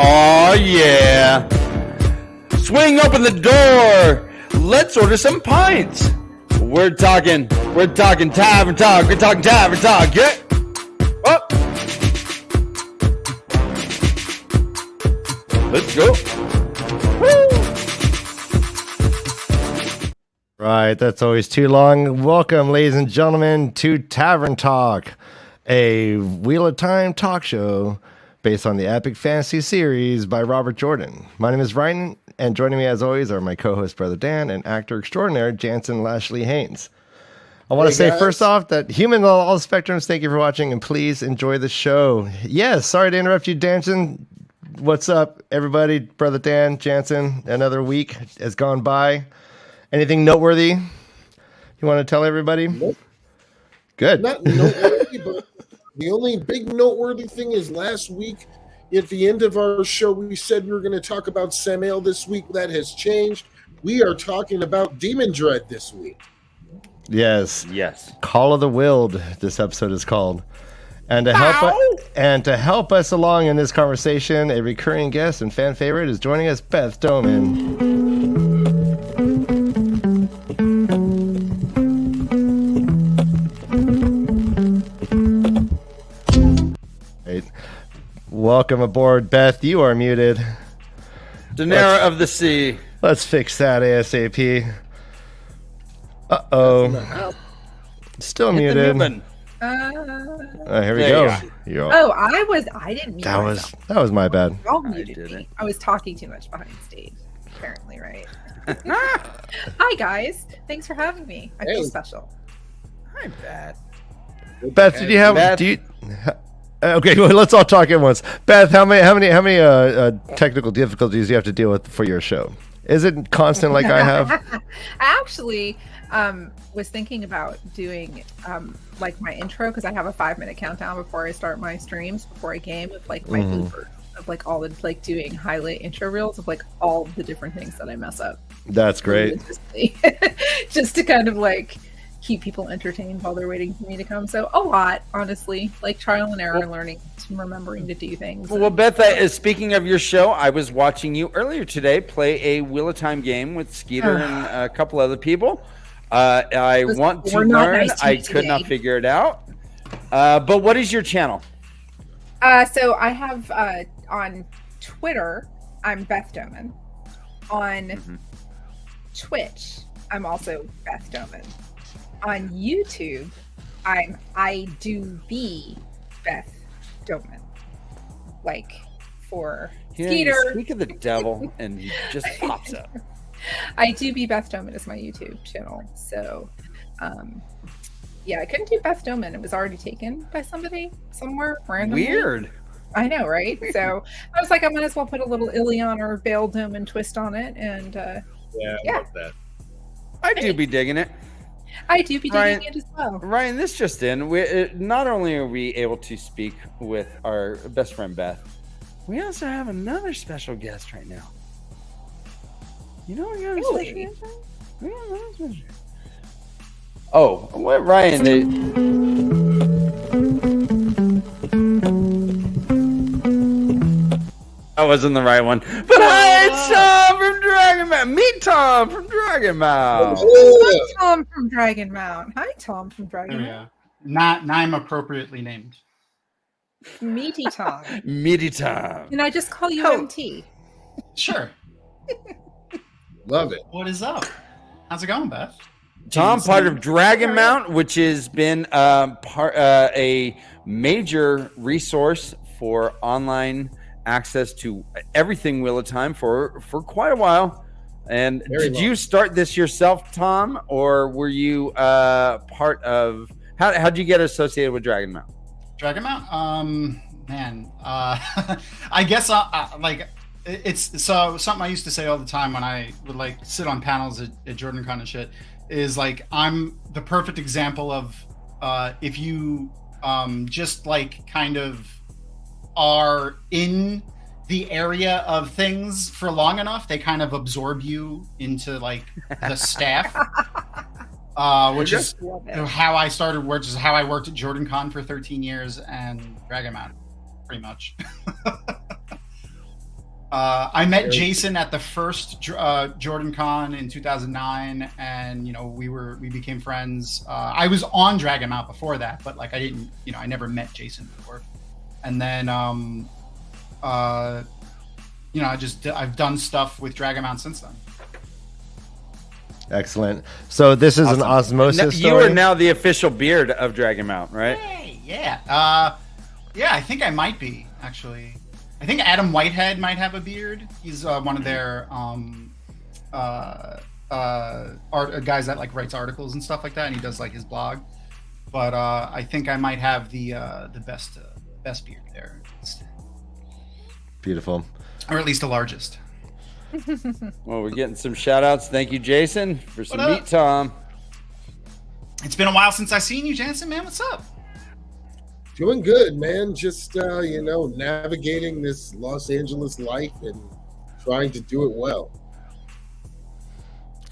Oh yeah. Swing open the door. Let's order some pints. We're talking tavern talk. We're talking tavern talk. Yeah. Oh. Let's go. Woo. Right, that's always too long. Welcome, ladies and gentlemen, to Tavern Talk, a Wheel of Time talk show based on the epic fantasy series by Robert Jordan. My name is Ryan, and joining me as always are my co-host Brother Dan and actor extraordinaire Jansen Lashley Haynes. I want to say first off that human on all spectrums, thank you for watching, and please enjoy the show. Yes, sorry to interrupt you, Jansen. What's up, everybody? Brother Dan, Jansen, another week has gone by. Anything noteworthy you want to tell everybody? Nope. Good. Not noteworthy, but the only big noteworthy thing is last week at the end of our show, we said we were going to talk about Samael this week. That has changed. We are talking about Demandred this week. Yes. Call of the Wyld, this episode is called. And to help us along in this conversation, a recurring guest and fan favorite is joining us, Beth Doman. Welcome aboard, Beth. You are muted. Daenerys of the Sea. Let's fix that ASAP. Uh-oh. Still muted. Here we go. I didn't mute myself. That was my bad. Y'all muted me. I was talking too much behind stage, apparently, right? Hi, guys. Thanks for having me. I feel special. Hi, Beth. Beth, did you have... Okay, well, let's all talk at once. Beth, how many technical difficulties do you have to deal with for your show? Is it constant like I have? I actually was thinking about doing like my intro, because I have a 5-minute countdown before I start my streams, before I game, with like my bloopers of like all the like doing highlight intro reels of like all the different things that I mess up. That's great. Just to kind of like keep people entertained while they're waiting for me to come. So a lot, honestly, like trial and error, learning, remembering to do things. Well, Beth, speaking of your show, I was watching you earlier today play a Wheel of Time game with Skeeter and a couple other people. I want to learn. Nice I could not figure it out. But what is your channel? So I have on Twitter, I'm Beth Doman. On Twitch, I'm also Beth Doman. On YouTube, I do be Beth Doman. Like for Skeeter. Speak of the devil, and he just pops up. I do be Beth Doman is my YouTube channel. So, yeah, I couldn't do Beth Doman. It was already taken by somebody somewhere randomly. Weird. I know, right? So I was like, I might as well put a little Ilion or Veil Doman twist on it, and I love that. I do be digging it. I do be digging it as well. Ryan, this just in. Not only are we able to speak with our best friend Beth, we also have another special guest right now. You know what you're saying? Oh, what, Ryan? That wasn't the right one. But hi, it's Tom from Dragon Mount. Meet Tom from Dragon Mount. Hi, Tom from Dragon Mount. Hi, Tom from Dragon Mount. Not I'm appropriately named. Meaty Tom. Meaty Tom. And I just call you MT. Sure. Love it. What is up? How's it going, Beth? Tom, part of Dragon Mount, which has been a major resource for online access to everything Wheel of Time for quite a while. And did you start this yourself, Tom, or were you part of? How did you get associated with Dragon Mount? Dragon Mount, I guess like it's something I used to say all the time when I would like sit on panels at JordanCon and shit. Is like I'm the perfect example of if you just like kind of are in the area of things for long enough, they kind of absorb you into like the staff, which is how I started, which is how I worked at JordanCon for 13 years and Dragon Mount, pretty much. I met Jason at the first Jordan Con in 2009, and we became friends. I was on Dragon Mount before that, but like I didn't, I never met Jason before. And then I've done stuff with Dragon Mount since then. Excellent. So this is an osmosis You story? are now the official beard of Dragon Mount, right? Hey, yeah. I think I might be, actually. I think Adam Whitehead might have a beard. He's one of their guys that like writes articles and stuff like that, and he does like his blog. But I think I might have the best beard there, Beautiful. or at least the largest. Well, we're getting some shout outs. Thank you, Jason, for some What up? meat, Tom. It's been a while since I seen you, Jansen, man. What's up? Doing good, man. Just navigating this Los Angeles life and trying to do it well.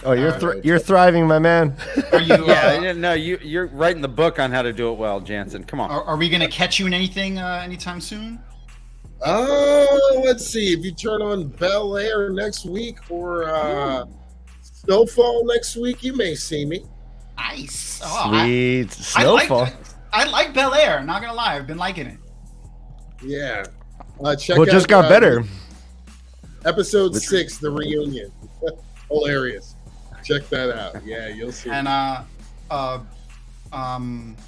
Oh, you're thriving, my man. Are you? No, you're writing the book on how to do it well, Jansen. Come on. Are we gonna catch you in anything anytime soon? Let's see. If you turn on Bel Air next week or Snowfall next week, you may see me. Nice. Sweet. Snowfall. I like Bel Air. Not gonna lie, I've been liking it. Yeah. Check Well, it just out, got better. Episode 6, the reunion. Hilarious. Check that out. Yeah, you'll see. And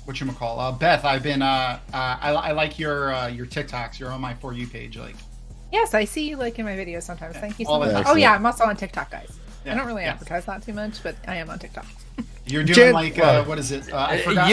whatchamacall, Beth, I've been I like your TikToks. You're on my For You page, like. Yes, I see you like in my videos sometimes. Thank you so All much. the Oh time. yeah, I'm also on TikTok, guys. Yeah, I don't really yeah. advertise that too much, but I am on TikTok. You're doing what is it? I forgot.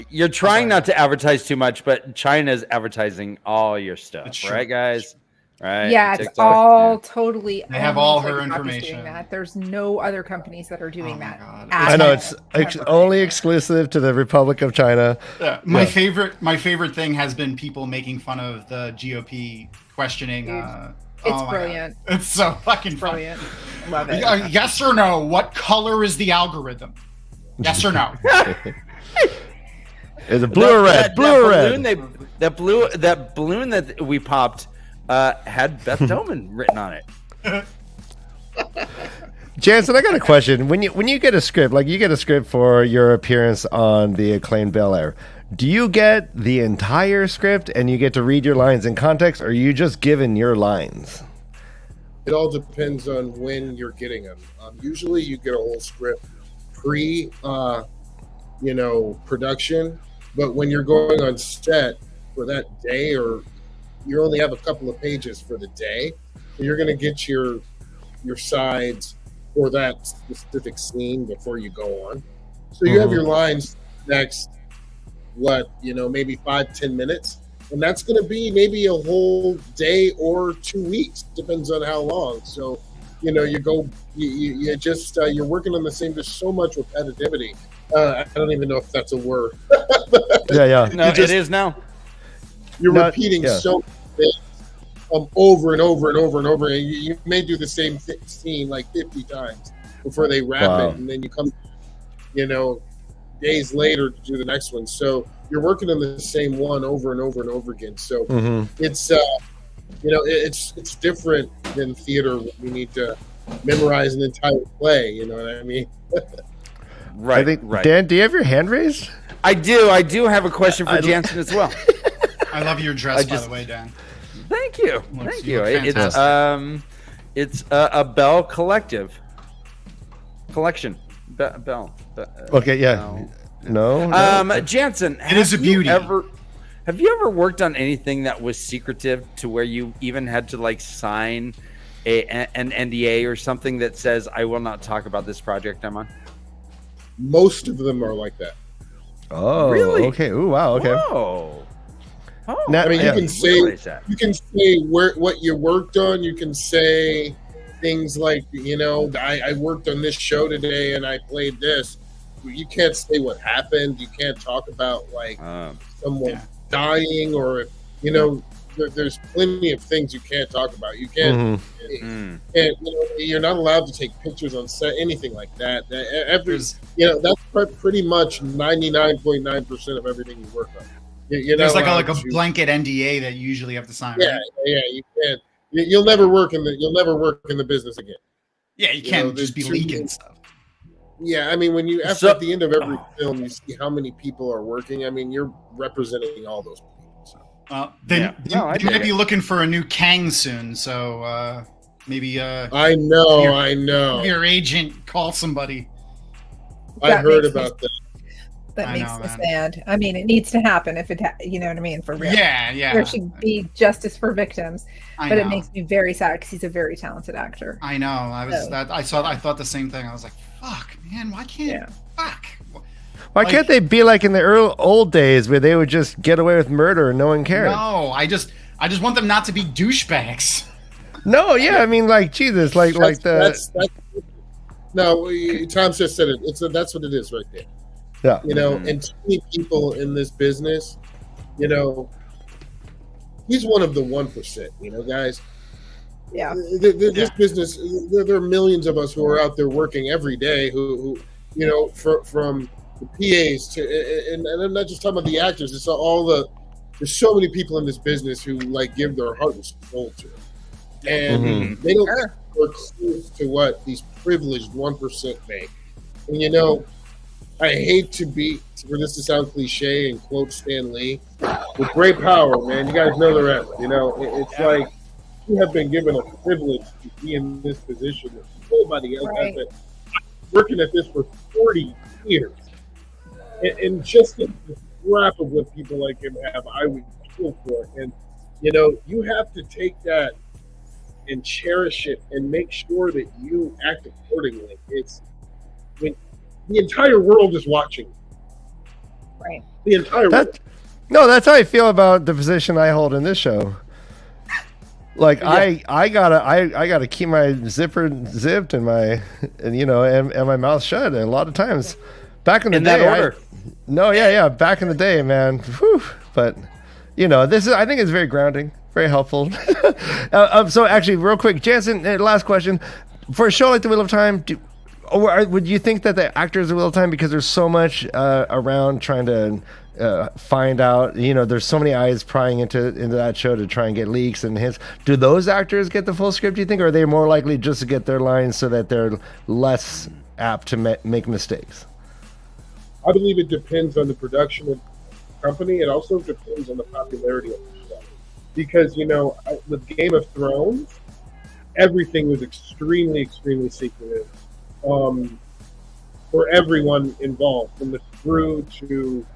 You're trying not to advertise too much, but China's advertising all your stuff, It's true. right, guys? Right? Yeah, it's TikTok, all yeah. totally. They have only all her TikTok is doing information. that. There's no other companies that are doing Oh my that. God. at I know all, it's ever. only exclusive to the Republic of China. My favorite thing has been people making fun of the GOP questioning. It's oh my brilliant. God. It's so fucking funny. Brilliant. Love it. Yes or no? What color is the algorithm? Yes or no? Is it blue or red? Blue or red? That balloon that we popped had Beth Doman written on it. Jansen, I got a question. When you get a script, like you get a script for your appearance on the acclaimed Bel Air, do you get the entire script and you get to read your lines in context, or are you just given your lines? It all depends on when you're getting them. Usually you get a whole script production, but when you're going on set for that day, or you only have a couple of pages for the day, so you're going to get your sides for that specific scene before you go on. So you have your lines next, maybe 5-10 minutes, and that's going to be maybe a whole day or 2 weeks, depends on how long. So you're working on the same. There's so much repetitivity. I don't even know if that's a word. Yeah. No, it is now. You're repeating so many things over and over and over and over, and you may do the same scene like 50 times before they wrap it, and then you come, days later to do the next one. So you're working on the same one over and over and over again. So it's it's different than theater when you need to memorize an entire play. You know what I mean? Right. Dan, do you have your hand raised? I do have a question for Jansen as well. I love your dress, by the way, Dan. Thank you. Looks- Thank you you. look It's a Bell collection. Bell. Okay, yeah. No. Jansen, It is a beauty. Have you ever worked on anything that was secretive to where you even had to like sign an NDA or something that says I will not talk about this project I'm on? Most of them are like that. Oh, Really? okay. Ooh, wow. Okay. Whoa. Oh, Now- I mean, Yeah. you can say what you worked on. You can say things like, I worked on this show today and I played this. You can't say what happened. You can't talk about someone dying, or there's plenty of things you can't talk about. You can't, you're not allowed to take pictures on set, anything like that. That's pretty much 99.9% of everything you work on. There's like a blanket NDA that you usually have to sign. Yeah, right? yeah. You can't. You'll never work in the business again. Yeah, you can't just be leaking stuff. Yeah, I mean, when you at the end of every film, you see how many people are working. I mean, you're representing all those people. So. They might be looking for a new Kang soon, so maybe. I know. Your agent call somebody. I heard about that. That makes me sad. I mean, it needs to happen if it, you know what I mean, for real. Yeah. There should be justice for victims, but it makes me very sad because he's a very talented actor. I know. I thought the same thing. I was like, fuck, man, why can't? Fuck. Why can't they be like in the old days where they would just get away with murder and no one cared? No, I just want them not to be douchebags. No, I mean, like Jesus, that's no. Tom just said it. That's what it is right there. Yeah. You know, and too many people in this business, you know, he's one of the 1%, you know, guys. Yeah. This business, there are millions of us who are out there working every day who you know, from the PAs to, and I'm not just talking about the actors, it's there's so many people in this business who like give their heart and soul to it. And they don't work close to what these privileged 1% make. And, you know, I hate for this to sound cliche and quote Stan Lee, with great power, man, you guys know the rest. You know, it's like you have been given a privilege to be in this position that nobody else has been. Working at this for 40 years. And just the crap of what people like him have, I would kill for. And, you know, you have to take that and cherish it and make sure that you act accordingly. The entire world is watching. Right. The entire world. No, that's how I feel about the position I hold in this show. Like I gotta keep my zipper zipped and my my mouth shut. And a lot of times, back in the day, back in the day, man. Whew, but you know, I think it's very grounding, very helpful. So actually, real quick, Jansen, last question: for a show like The Wheel of Time, would you think that the actors are Wheel of Time because there's so much around trying to find out, you know, there's so many eyes prying into that show to try and get leaks and hints. Do those actors get the full script, do you think, or are they more likely just to get their lines so that they're less apt to make mistakes? I believe it depends on the production of the company. It also depends on the popularity of the show. Because, you know, with Game of Thrones, everything was extremely, extremely secretive. For everyone involved, from the crew to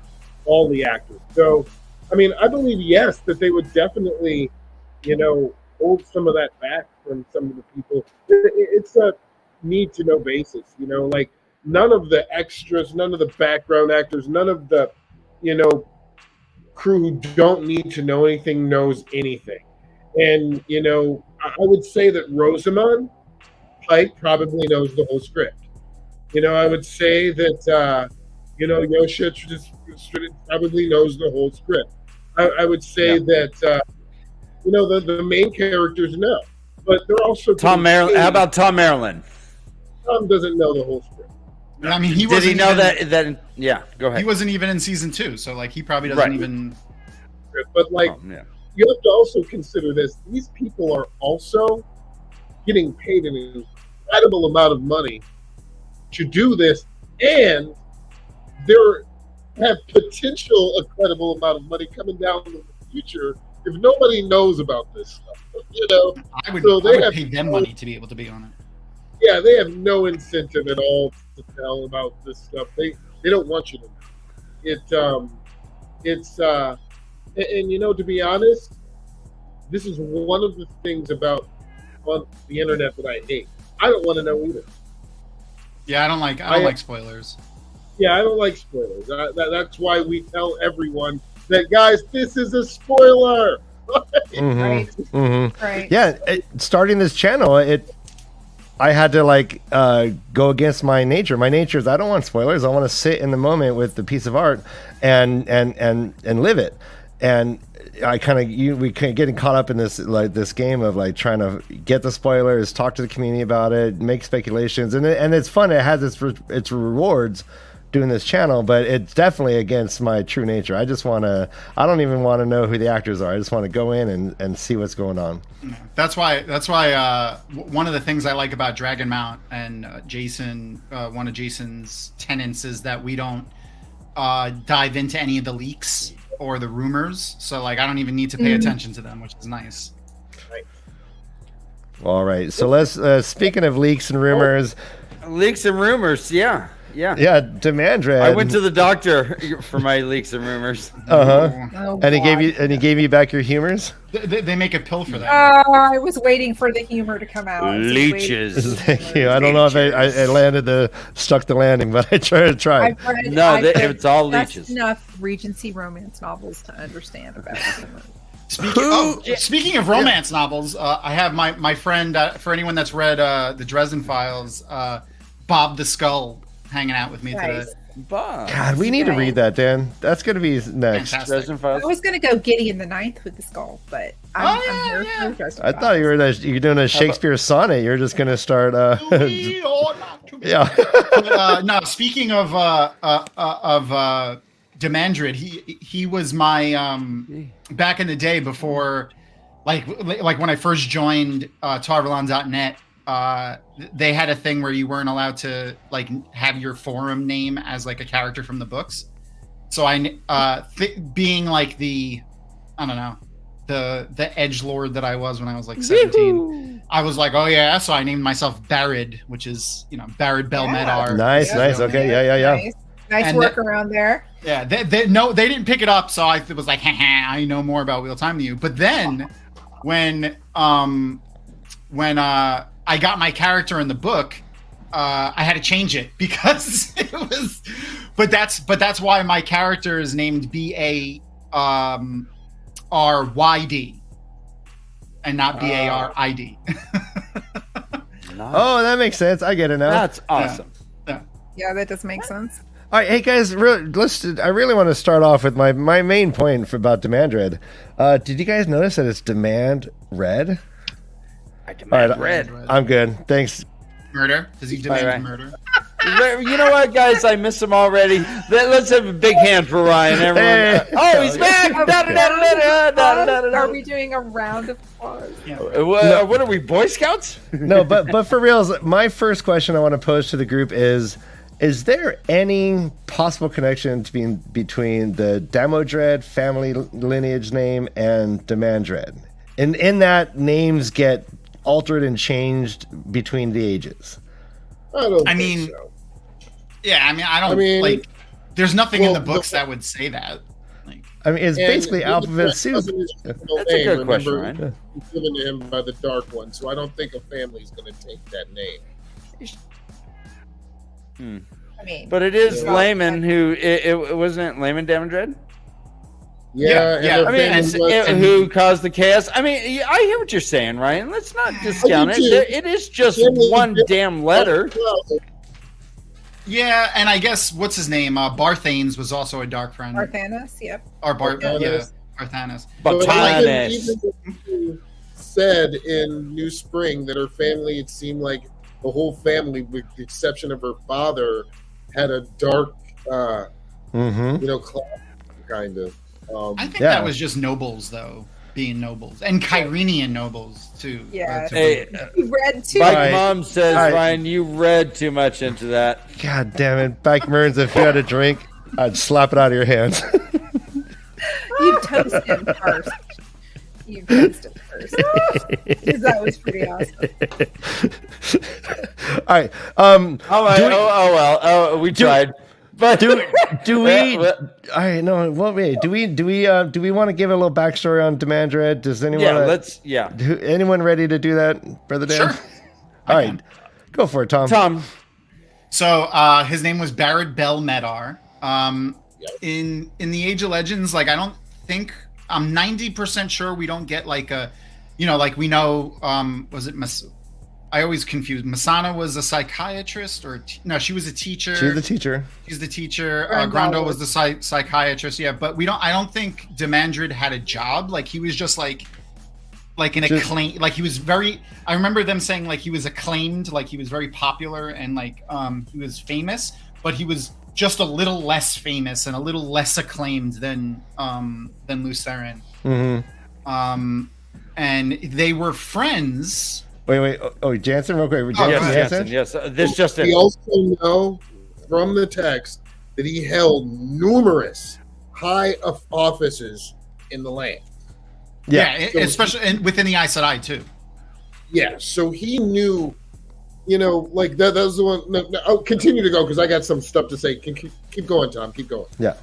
all the actors. So, I mean, I believe, yes, that they would definitely, you know, hold some of that back from some of the people. It's a need-to-know basis, you know, like none of the extras, none of the background actors, none of the, you know, crew who don't need to know anything knows anything. And, you know, I would say that Rosamund Pike probably knows the whole script. You know, I would say that, you know, Yosha probably knows the whole script. I would say that, you know, the main characters know. But they're also... How about Tom Maryland? Tom doesn't know the whole script. I mean, did he know that? Yeah, go ahead. He wasn't even in season 2, so, like, he probably doesn't even... But, like, you have to also consider this. These people are also getting paid an incredible amount of money to do this, and there have potential incredible amount of money coming down in the future if nobody knows about this stuff. You know, I would pay them money to be able to be on it. Yeah, they have no incentive at all to tell about this stuff. They don't want you to know. And you know, to be honest, this is one of the things about on the internet that I hate. I don't want to know either. Yeah, I don't like spoilers. Yeah, I don't like spoilers. That's why we tell everyone that, guys, this is a spoiler. Right. Yeah, starting this channel, I had to go against my nature. My nature is I don't want spoilers. I want to sit in the moment with the piece of art and live it. And I we getting caught up in this game of trying to get the spoilers, talk to the community about it, make speculations, and it's fun. It has its rewards doing this channel, but it's definitely against my true nature. I don't even want to know who the actors are. I just want to go in and see what's going on. That's why one of the things I like about Dragon Mount and Jason, one of Jason's tenets is that we don't dive into any of the leaks or the rumors. So like, I don't even need to pay attention to them, which is nice. All right. So let's, speaking of leaks and rumors. Leaks and rumors. Yeah. Demandred. I went to the doctor for my leaks and rumors. Oh, And he gave you back your humors? They make a pill for that. I was waiting for the humor to come out. Leeches. Thank you. I don't know if I struck the landing, but I tried. It's all just leeches. enough Regency romance novels to understand about it. Speaking of romance novels, I have my friend, for anyone that's read the Dresden Files, Bob the Skull, hanging out with me today. Bob. God, we need to read that, Dan. That's going to be next. Dresden Files. I was going to go Gideon the Ninth with the skull, but I'm here for Dresden I Files. thought you're doing a Shakespeare sonnet. You're just going to start. Yeah. No, speaking of Demandred, he was my back in the day before, like when I first joined Tarvalon.net. They had a thing where you weren't allowed to like have your forum name as like a character from the books. So being like the edgelord that I was when I was like 17, Woo-hoo! I was like, oh yeah. So I named myself Barid, which is Barid Belmedar. Nice. Okay. Yeah. Nice work around there. Yeah. They didn't pick it up. So I was like, haha, I know more about Wheel Time than you. But then when I got my character in the book, I had to change it because it was, but that's why my character is named BARYD and not BARID. Oh, that makes sense. I get it now. That's awesome. Yeah, that does make sense. All right, hey guys, I really want to start off with my main point about Demandred. Did you guys notice that it's Demand Red? I demand red. I'm good. Thanks. Murder? Does he demand murder? You know what, guys? I miss him already. Let's have a big hand for Ryan. Everyone. Oh, he's back! Are we doing a round of applause? Yeah. What are we, Boy Scouts? No, but for reals, my first question I want to pose to the group is there any possible connection between the Damodred family lineage name and Demandred? In that names get altered and changed between the ages. I mean, like. There's nothing in the books that would say that. Like, I mean, it's basically alphabet soup. That's a good question, Ryan. It's given to him by the Dark One, so I don't think a family's going to take that name. I mean, But it is Layman who it wasn't it Layman Damodred? Yeah. I mean, who caused the chaos? I mean, I hear what you're saying, Ryan. Let's not discount it. It is just one damn letter. yeah, and I guess what's his name? Barthanes was also a dark friend. Barthanes, yep. Or Barthanes. Barthanes. Even said in New Spring that her family, it seemed like the whole family, with the exception of her father, had a dark, class kind of. I think that was just nobles, though, being nobles, and Kyrenian nobles too. Yeah, you read too. Mike Mom says, Ryan, you read too much into that. God damn it, Back Murns! If you had a drink, I'd slap it out of your hands. You toast him first. Because that was pretty awesome. All right. We tried. But do we? All right, no. Well, wait. Do we want to give a little backstory on Demandred? Does anyone? Anyone ready to do that, Brother Dan? Sure. All right, go for it, Tom. So his name was Barid Belmedar. In the Age of Legends, like I'm 90% sure we don't get like a, like we know. Was it? I always confuse. Masana was a psychiatrist, no? She was a teacher. She's the teacher. She's the teacher. Grando was the psychiatrist. Yeah, but I don't think Demandred had a job. Like he was just like an acclaim. Like he was very. I remember them saying like he was acclaimed. Like he was very popular and like he was famous. But he was just a little less famous and a little less acclaimed than Lews Therin. And they were friends. Wait. Oh, Jansen, real quick. Jansen. Yes. This just We also know from the text that he held numerous high offices in the land. Yeah, especially within the Aes Sedai too. Yeah, so he knew, like that was the one. No, I'll continue to go because I got some stuff to say. Keep going, Tom. Keep going. Yeah.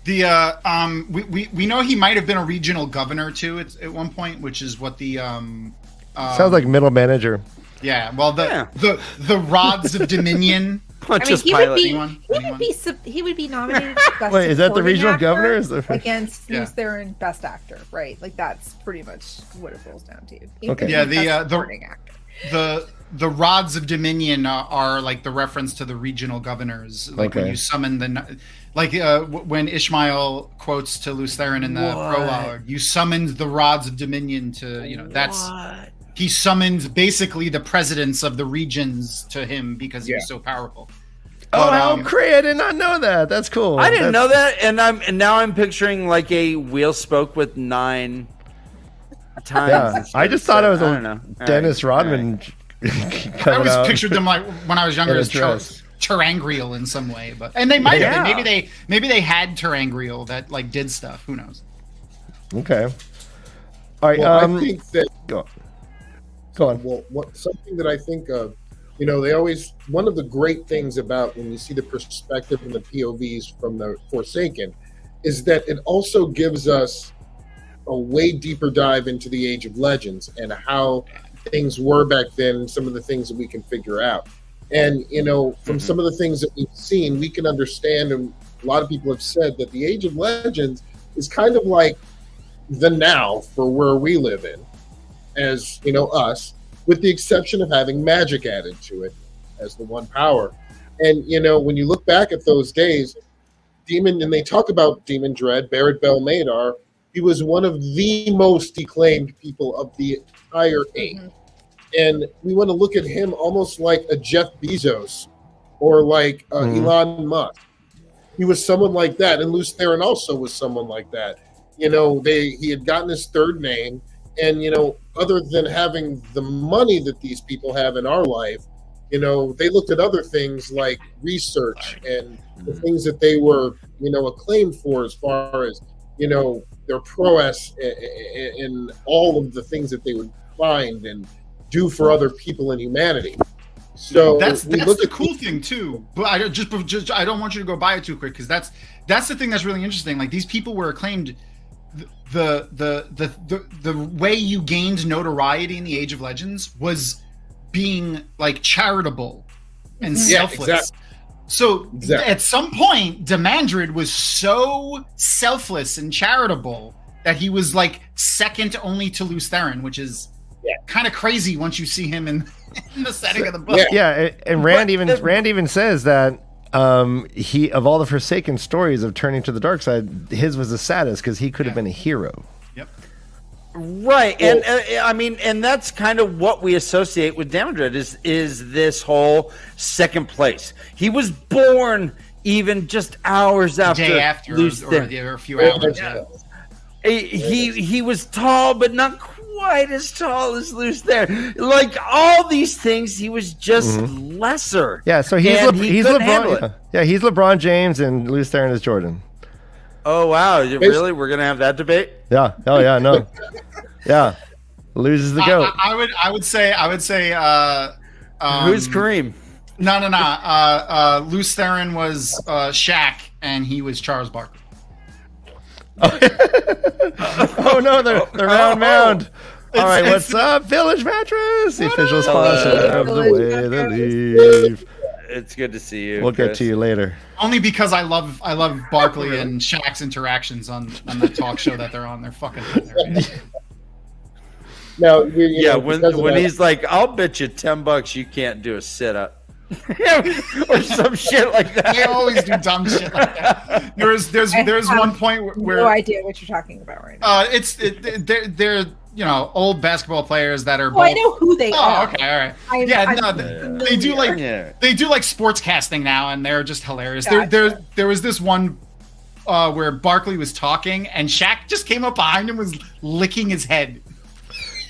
We know he might have been a regional governor too at one point, which is what the sounds like middle manager. Yeah, well the rods of Dominion. He would be nominated. Best Wait, is that the regional governor? Against Lews Therin, best actor, right? Like that's pretty much what it boils down to. Okay. Yeah, the rods of Dominion are like the reference to the regional governors. Like when you summon when Ishmael quotes to Lews Therin in the prologue, you summoned the rods of Dominion to that's. He summoned basically the presidents of the regions to him because he was so powerful. Oh, how crazy! I did not know that. That's cool. I didn't know that, and now I'm picturing like a wheel spoke with 9 times. Yeah, I just thought it was Dennis Rodman. I always pictured them like when I was younger as Terangriel in some way, and they might have. Maybe they had Terangriel that like did stuff. Who knows? Okay. All right. I think that. Go on. Well, something that I think of, they always, one of the great things about when you see the perspective and the POVs from the Forsaken is that it also gives us a way deeper dive into the Age of Legends and how things were back then, some of the things that we can figure out. And, from some of the things that we've seen, we can understand, and a lot of people have said that the Age of Legends is kind of like the now for where we live in. As us, with the exception of having magic added to it as the one power. And when you look back at those days, and they talk about Demon Dread, Barrett Bell Madar, he was one of the most acclaimed people of the entire age. And we want to look at him almost like a Jeff Bezos or like Elon Musk. He was someone like that, and Lews Therin also was someone like that. He had gotten his third name. And, other than having the money that these people have in our life, they looked at other things like research and the things that they were, acclaimed for as far as, their prowess and all of the things that they would find and do for other people in humanity. So that's the cool thing too. But I don't want you to go by it too quick because that's the thing that's really interesting. Like these people were acclaimed. The way you gained notoriety in the Age of Legends was being like charitable and selfless. Exactly. So at some point, Demandred was so selfless and charitable that he was like second only to Lews Therin, which is kind of crazy once you see him in the setting of the book. Yeah, and Rand even says that he, of all the Forsaken stories of turning to the dark side, his was the saddest because he could have been a hero. Yep. Right, and and that's kind of what we associate with Demandred is this whole second place. He was born even just hours after, day after, Lews Therin, or a few hours. He was tall, but not quite as tall as Lews Therin. Like all these things, he was just lesser. Yeah, so he's LeBron. Yeah, he's LeBron James, and Lews Therin is Jordan. Oh wow! Really, we're gonna have that debate? Yeah. Oh yeah. No. Yeah. Loses the goat. I would say. Who's Kareem? No. Lews Therin was Shaq, and he was Charles Barkley. Oh no, the round mound. All right, what's up, Village Mattress? The official sponsor of the Way the Leaf. It's good to see you. We'll get to you later. Only because I love Barkley and Shaq's interactions on the talk show that they're on. They're fucking hilarious. Now, when he's like, "I'll bet you $10 you can't do a sit-up." or some shit like that. They always do dumb shit like that. There's one point where no idea what you're talking about right now. old basketball players that are. Oh, I know who they are. Oh, okay, all right. I'm They do like Yeah. they do like sports casting now, and they're just hilarious. Gotcha. There was this one where Barkley was talking, and Shaq just came up behind him, was licking his head.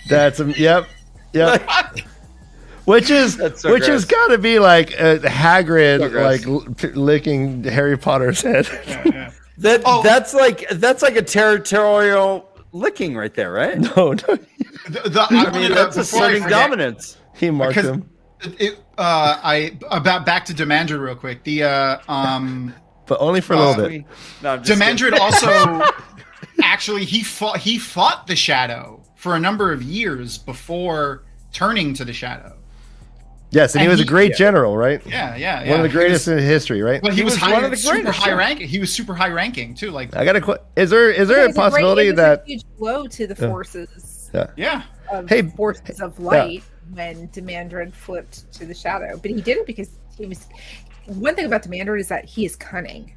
That's yep. Which is gross. got to be like Hagrid, So gross. like licking Harry Potter's head. Yeah. That's like a territorial licking right there, right? No, I mean, that's asserting dominance. he marked Because him, back to Demandred real quick. but only for a little bit. No, I'm just Demandred kidding. also actually he fought the Shadow for a number of years before turning to the Shadow. Yes, and he and was a he- great general, right? Yeah. One of the greatest in history, right? But he was one of the super greatest, high yeah. ranking. He was super high ranking too. Like I got a is there It a was possibility it was that a huge blow to the forces yeah. of Hey, forces of light when Demandred flipped to the Shadow. But he did it because he was. One thing about Demandred is that he is cunning.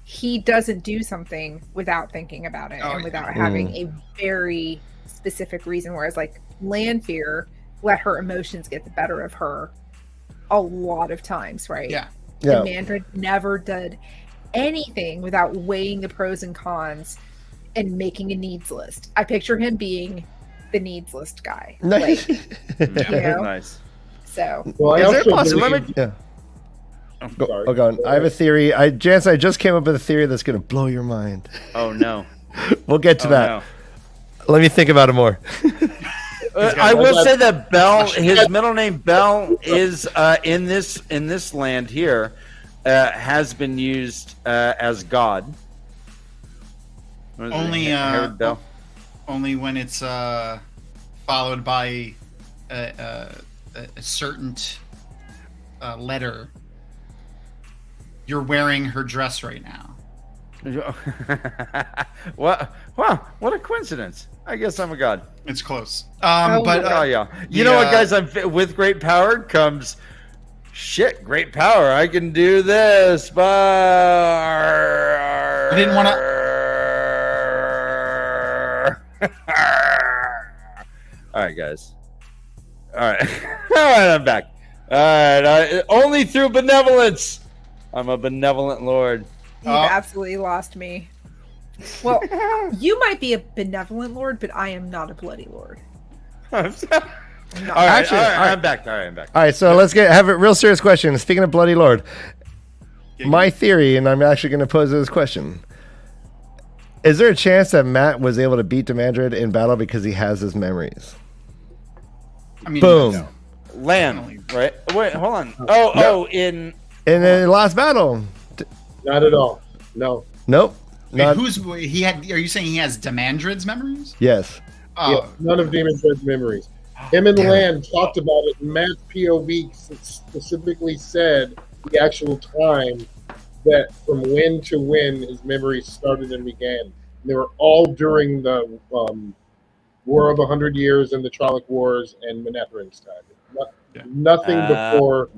He doesn't do something without thinking about it and without having a very specific reason. Whereas like Lanfear let her emotions get the better of her a lot of times, right? Yeah. Demandred never did anything without weighing the pros and cons and making a needs list. I picture him being the needs list guy. Nice. Like, you know? Nice. So Well, I Is there a also possibility? believe- Yeah. Sorry. Oh, God. I have a theory. Jansen, I just came up with a theory that's going to blow your mind. Oh no. We'll get to Oh, that. no. Let me think about it more. I will say that Bell, his middle name Bell, is in this land here, has been used as God. What is it? Only Herod Bell. only when it's followed by a certain letter. You're wearing her dress right now. What? Wow! What a coincidence! I guess I'm a god. It's close. Oh, But Oh yeah. You know what, guys? With great power comes great power. I can do this, but I didn't wanna- All right, guys. All right. All right, I'm back. All right. Only through benevolence. I'm a benevolent lord. you've absolutely lost me. Well, you might be a benevolent lord, but I am not a bloody lord. All right. Actually, all right, all right. I'm back. All right, I'm back. All right, so let's have a real serious question. Speaking of Bloody Lord, my theory, and I'm actually going to pose this question. Is there a chance that Matt was able to beat Demandred in battle because he has his memories? I mean, Boom. no. Land, right? Wait, hold on. Oh, in In the last battle. Not at all. No. Nope. Wait, Not, he had? Are you saying he has Demandred's memories? yes. Oh, Yeah, none of Demon Dread's memories. Him and Land talked about it. Matt's POV specifically said the actual time that from when to when his memories started and began. And they were all during the War of 100 Years and the Trolloc Wars and Manethrin's time. Nothing before.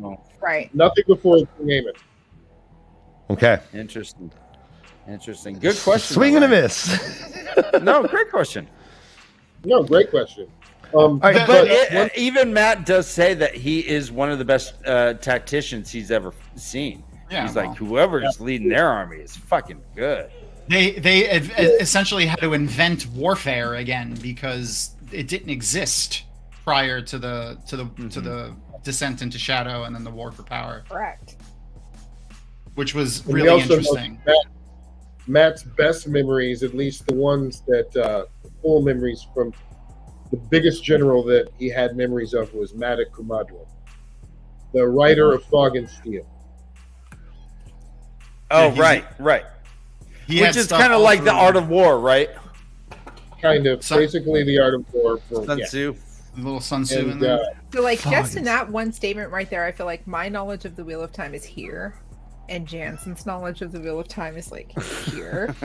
Right. Nothing before King Okay. Interesting. Good question. Swing and a Ryan. miss. No, great question. No, great question. right, But even Matt does say that he is one of the best tacticians he's ever seen. Yeah, He's well, like, whoever's leading their army is fucking good. They essentially had to invent warfare again because it didn't exist prior to the descent into shadow and then the war for power, Correct. which was And we really also know interesting. Matt's best memories, at least the ones that full memories from the biggest general that he had memories of was Madak Kumadron, the writer of Fog and Steel. Oh, Yeah, right. He had Which is stuff kind of all like the through art of war, right? Kind of, basically the art of war. Sun Tzu. the little Sun Tzu in And there. So, like, just in Fuck. that one statement right there, I feel like my knowledge of the Wheel of Time is here, and Jansen's knowledge of the Wheel of Time is like here.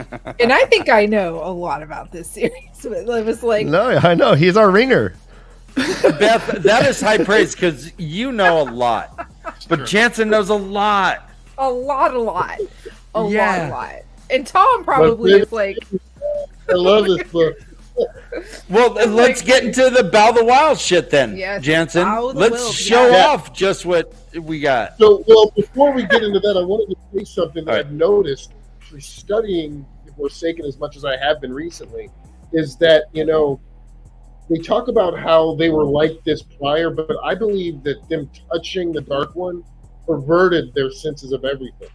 And I think I know a lot about this series. But it was like, No, I know. He's our ringer. Beth, that is high praise because you know a lot. But Jansen knows a lot. a lot, Yeah. a lot. And Tom probably But is like, I love this book. Well, let's get into the Bow the Wild shit then, Yes, Jansen. Bow the Let's Wild, show yeah. off just what we got. So, well, before we get into that, I wanted to say something that All right. I've noticed actually studying the Forsaken as much as I have been recently, is that, they talk about how they were like this prior, but I believe that them touching the Dark One perverted their senses of everything.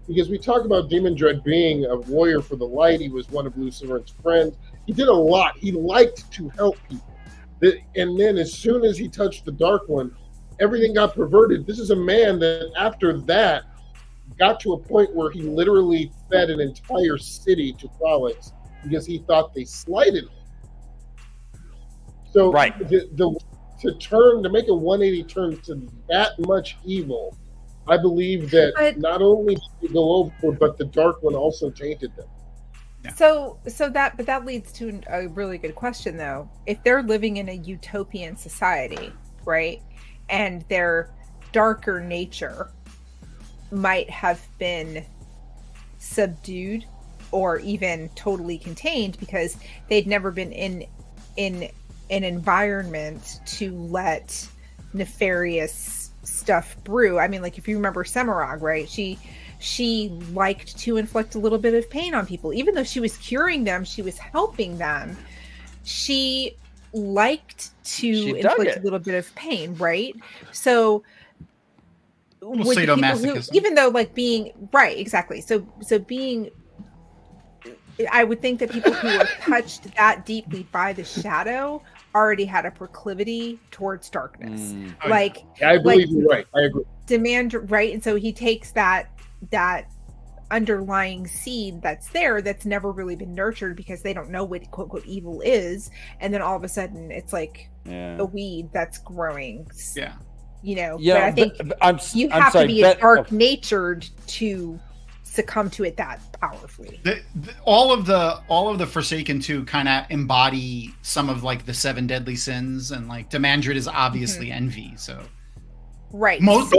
Because we talk about Demandred being a warrior for the light. He was one of Lucifer's friends. He did a lot. He liked to help people. And then as soon as he touched the Dark One, everything got perverted. This is a man that after that got to a point where he literally fed an entire city to Frolics because he thought they slighted him. So Right. to make a 180 turn to that much evil, I believe that But- not only did they go over, but the Dark One also tainted them. So that leads to a really good question though. If they're living in a utopian society, right, and their darker nature might have been subdued or even totally contained because they'd never been in an environment to let nefarious stuff brew. I mean, like if you remember Semirog, right? She liked to inflict a little bit of pain on people. Even though she was curing them, she was helping them. She liked to inflict a little bit of pain, right? So with the people who, even though like being right, exactly. So being, I would think that people who were touched that deeply by the shadow already had a proclivity towards darkness. Like, I believe you're right. I agree. Right? And so he takes that underlying seed that's there that's never really been nurtured because they don't know what quote unquote evil is, and then all of a sudden it's like a weed that's growing. Yeah. But I think you have to be dark natured to succumb to it that powerfully. All of the Forsaken too kind of embody some of like the 7 deadly sins, and like Demandred is obviously envy. So right. Most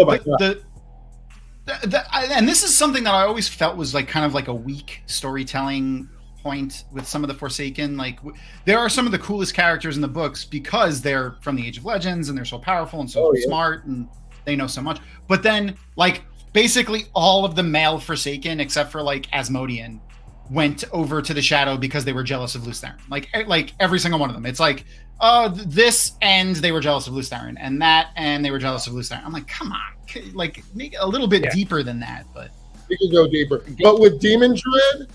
and this is something that I always felt was like kind of like a weak storytelling point with some of the Forsaken. Like there are some of the coolest characters in the books because they're from the Age of Legends and they're so powerful and so smart and they know so much. But then like basically all of the male Forsaken except for like Asmodean went over to the Shadow because they were jealous of Lutharen. Like every single one of them. It's like this and they were jealous of Lutharen, and that and they were jealous of Lutharen. I'm like, come on, like make it a little bit deeper than that. But you can go deeper. But with Demandred,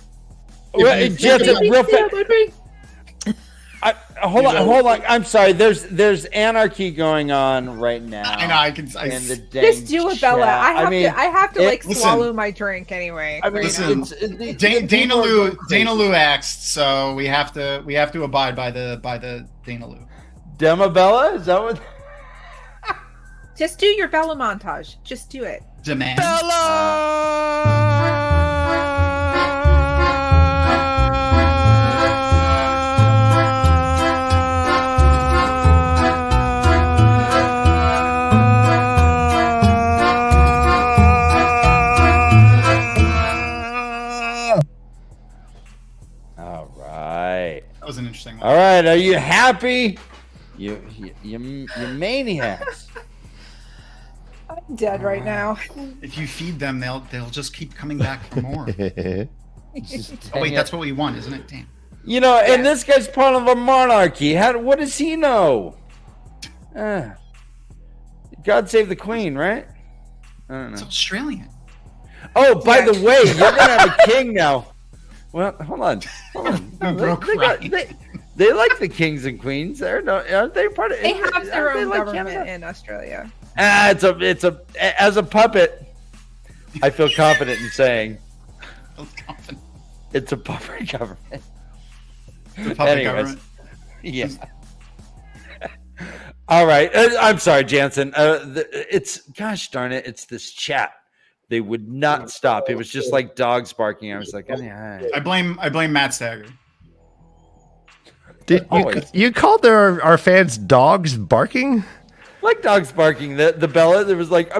hold on. I'm sorry. There's anarchy going on right now. I know. Just do a Bella. I have to swallow my drink anyway. I mean, listen, Dana Lou asked, so we have to abide by the Dana Lou. Dema Bella? Is that what? Just do your Bella montage. Just do it. Demand. Bella! All right. That was an interesting one. All right. Are you happy? You maniacs. I'm dead right now. If you feed them, they'll just keep coming back for more. Oh wait, that's what we want, isn't it? Damn. And this guy's part of a monarchy. What does he know? God save the Queen, right? I don't know. It's Australian. Oh, by the way, you're gonna have a king now. Well, hold on. They like the kings and queens. Aren't they part of? They have their own government in Australia. It's as a puppet. I feel confident in saying it's a puppet government. The puppet government. Yeah. All right. I'm sorry, Jansen. Gosh darn it. It's this chat. They would not stop. It was just like dogs barking. I was like, I blame MaTsDaGgerX. You called our fans dogs barking? Like dogs barking. The Bella, there was like,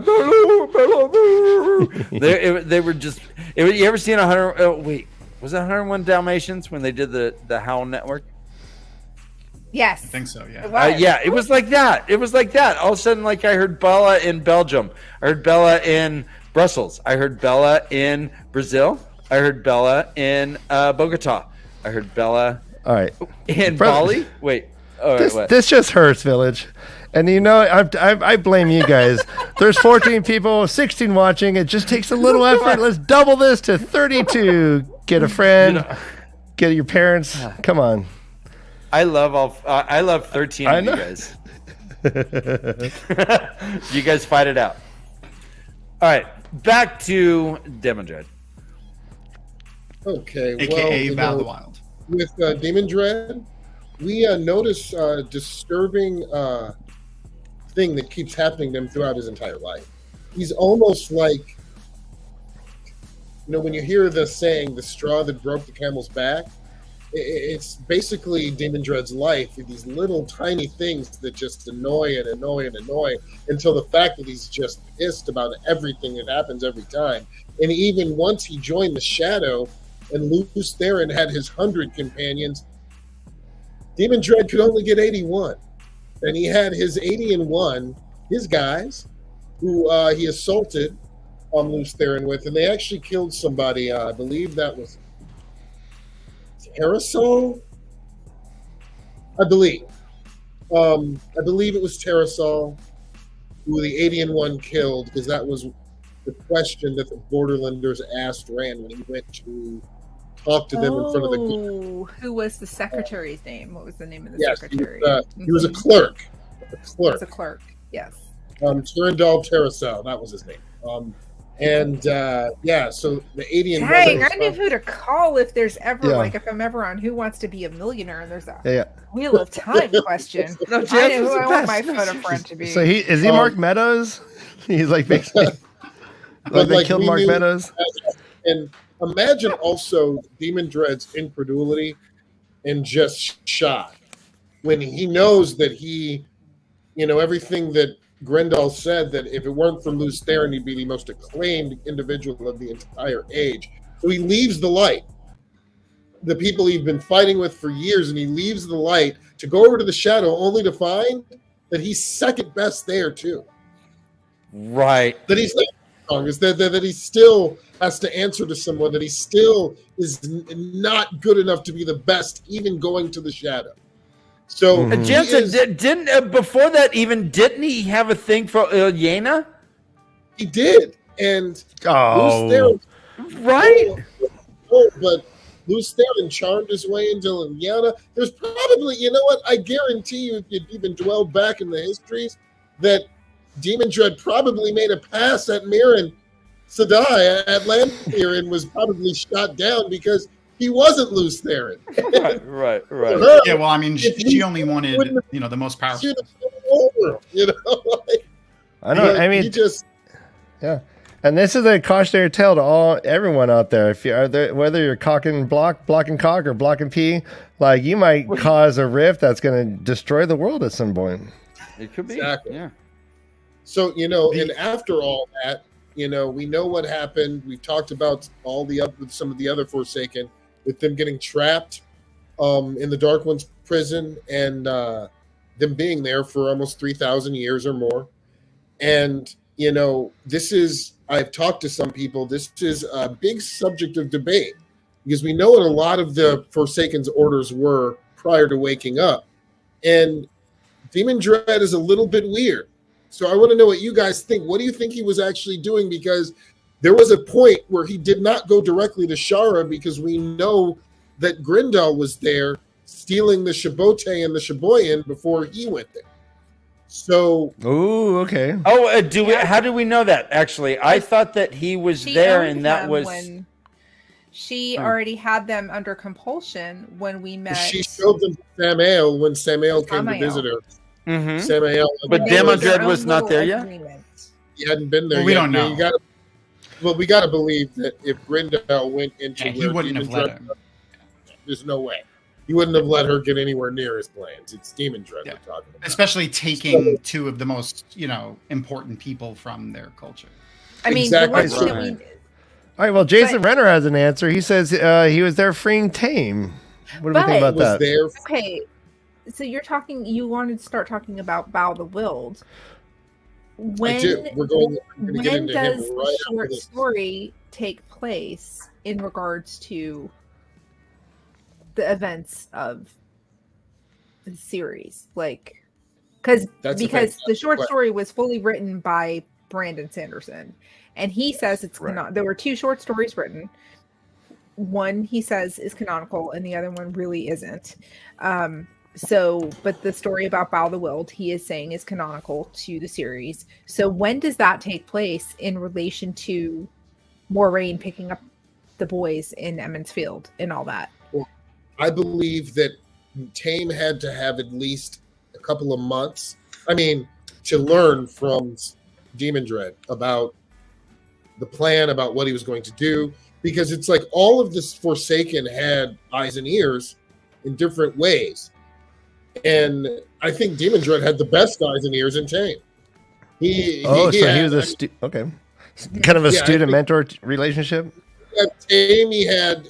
they were just. You ever seen 100? Was it 101 Dalmatians when they did the Howl Network? Yes. I think so, yeah. It was. Yeah, it was like that. It was like that. All of a sudden, like I heard Bella in Belgium. I heard Bella in Brussels. I heard Bella in Brazil. I heard Bella in Bogota. I heard Bella All right. in Bali. Wait. All right, what? This just hurts, Village. And you know, I blame you guys. There's 14 people, 16 watching. It just takes a little effort. Let's double this to 32. Get a friend. Get your parents. Come on. I love 13 of you guys. You guys fight it out. All right, back to Demandred. Okay, AKA well, Bow the Wyld. with Demandred, we notice a disturbing thing that keeps happening to him throughout his entire life. He's almost like, when you hear the saying, the straw that broke the camel's back, it's basically Demandred's life, these little tiny things that just annoy and annoy and annoy, until the fact that he's just pissed about everything that happens every time. And even once he joined the Shadow and Luce Theron had his 100 companions, Demandred could only get 81. And he had his 80-1, his guys, who he assaulted Luce Theron with, and they actually killed somebody. I believe that was Terrio. I believe it was Terrio who the 80-1 killed, because that was the question that the Borderlanders asked Rand when he went to talk to them in front of the. Who was the secretary's name? What was the name of the Yes, secretary? he was a clerk. He was a clerk. Yes. Terrio, that was his name. So the 80 and Dang, I knew who to call if there's ever if I'm ever on Who Wants to Be a Millionaire and there's a Wheel of Time question. No, I know who I want my photo friend to be. So is he Mark Meadows? He's like basically like they killed Mark Meadows. And imagine also Demandred's incredulity and just shock when he knows that everything that Grendel said, that if it weren't for Luce Theron, he'd be the most acclaimed individual of the entire age. So he leaves the light, the people he's been fighting with for years, and he leaves the light to go over to the Shadow, only to find that he's second best there too. Right. That he's not strongest, that he still has to answer to someone, that he still is not good enough to be the best, even going to the Shadow. So Jensen, didn't before that even didn't he have a thing for Ilyena? He did, and Luce Theron, right? But Luce Theron charmed his way into Ilyena. There's probably, I guarantee you, if you'd even dwelled back in the histories, that Demandred probably made a pass at Mirren Sedai at Lanfear and was probably shot down because he wasn't Luce Theron. Right. Yeah, well, I mean, she only wanted, the most powerful. I know. I mean, yeah. And this is a cautionary tale to everyone out there. If you are there, whether you're blocking cock, or blocking P, like you might cause a rift that's going to destroy the world at some point. It could be. Exactly. Yeah. So and after all that, we know what happened. We've talked about some of the other Forsaken, with them getting trapped in the Dark One's prison, and them being there for almost 3,000 years or more. And, I've talked to some people, this is a big subject of debate, because we know what a lot of the Forsaken's orders were prior to waking up. And Demandred is a little bit weird. So I want to know what you guys think. What do you think he was actually doing? Because there was a point where he did not go directly to Shara, because we know that Grendel was there stealing the Shabote and the Shaboyan before he went there. So, okay. How do we know that? Actually, I thought that he was there, and that was when she already had them under compulsion when we met. She showed them to Samael when Samael came to visit her. Mm-hmm. Samael, but Demandred was not there yet. He hadn't been there. We yet. don't know. We got to believe that if Grendel went into he wouldn't have let him. There's no way. He wouldn't have let her get anywhere near his plans. It's Demandred we're talking about. Especially taking two of the most, important people from their culture. I mean, exactly. The All right, well, Jason Renner has an answer. He says he was there freeing Tame. What do we think about that? There. Okay. so you wanted to start talking about Bow the Wyld. I do. We're going to get into him does right the after short this. story take place in regards to the events of the series? Like, because the short story was fully written by Brandon Sanderson, and he says it's there were 2 short stories written. One he says is canonical, and the other one really isn't. But the story about Bow the Wyld, he is saying, is canonical to the series. So when does that take place in relation to Moiraine picking up the boys in Emond's Field and all that? Well, I believe that Tame had to have at least a couple of months, to learn from Demandred about the plan, about what he was going to do, because it's like all of this Forsaken had eyes and ears in different ways. And I think Demandred had the best eyes and ears in Tame. He was a kind of a student-mentor relationship? At Tame, he had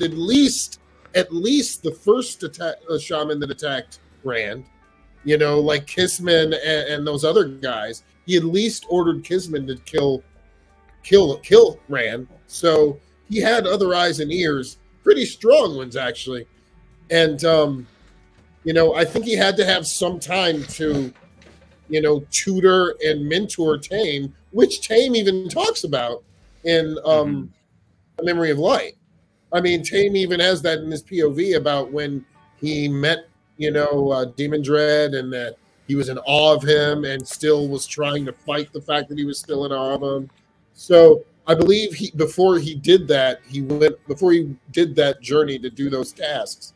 at least the first shaman that attacked Rand, like Kisman and those other guys. He at least ordered Kisman to kill Rand. So he had other eyes and ears, pretty strong ones actually. And I think he had to have some time to, tutor and mentor Tame, which Tame even talks about in A Memory of Light. Tame even has that in his POV about when he met, Demandred, and that he was in awe of him and still was trying to fight the fact that he was still in awe of him. So I believe before he did that journey to do those tasks,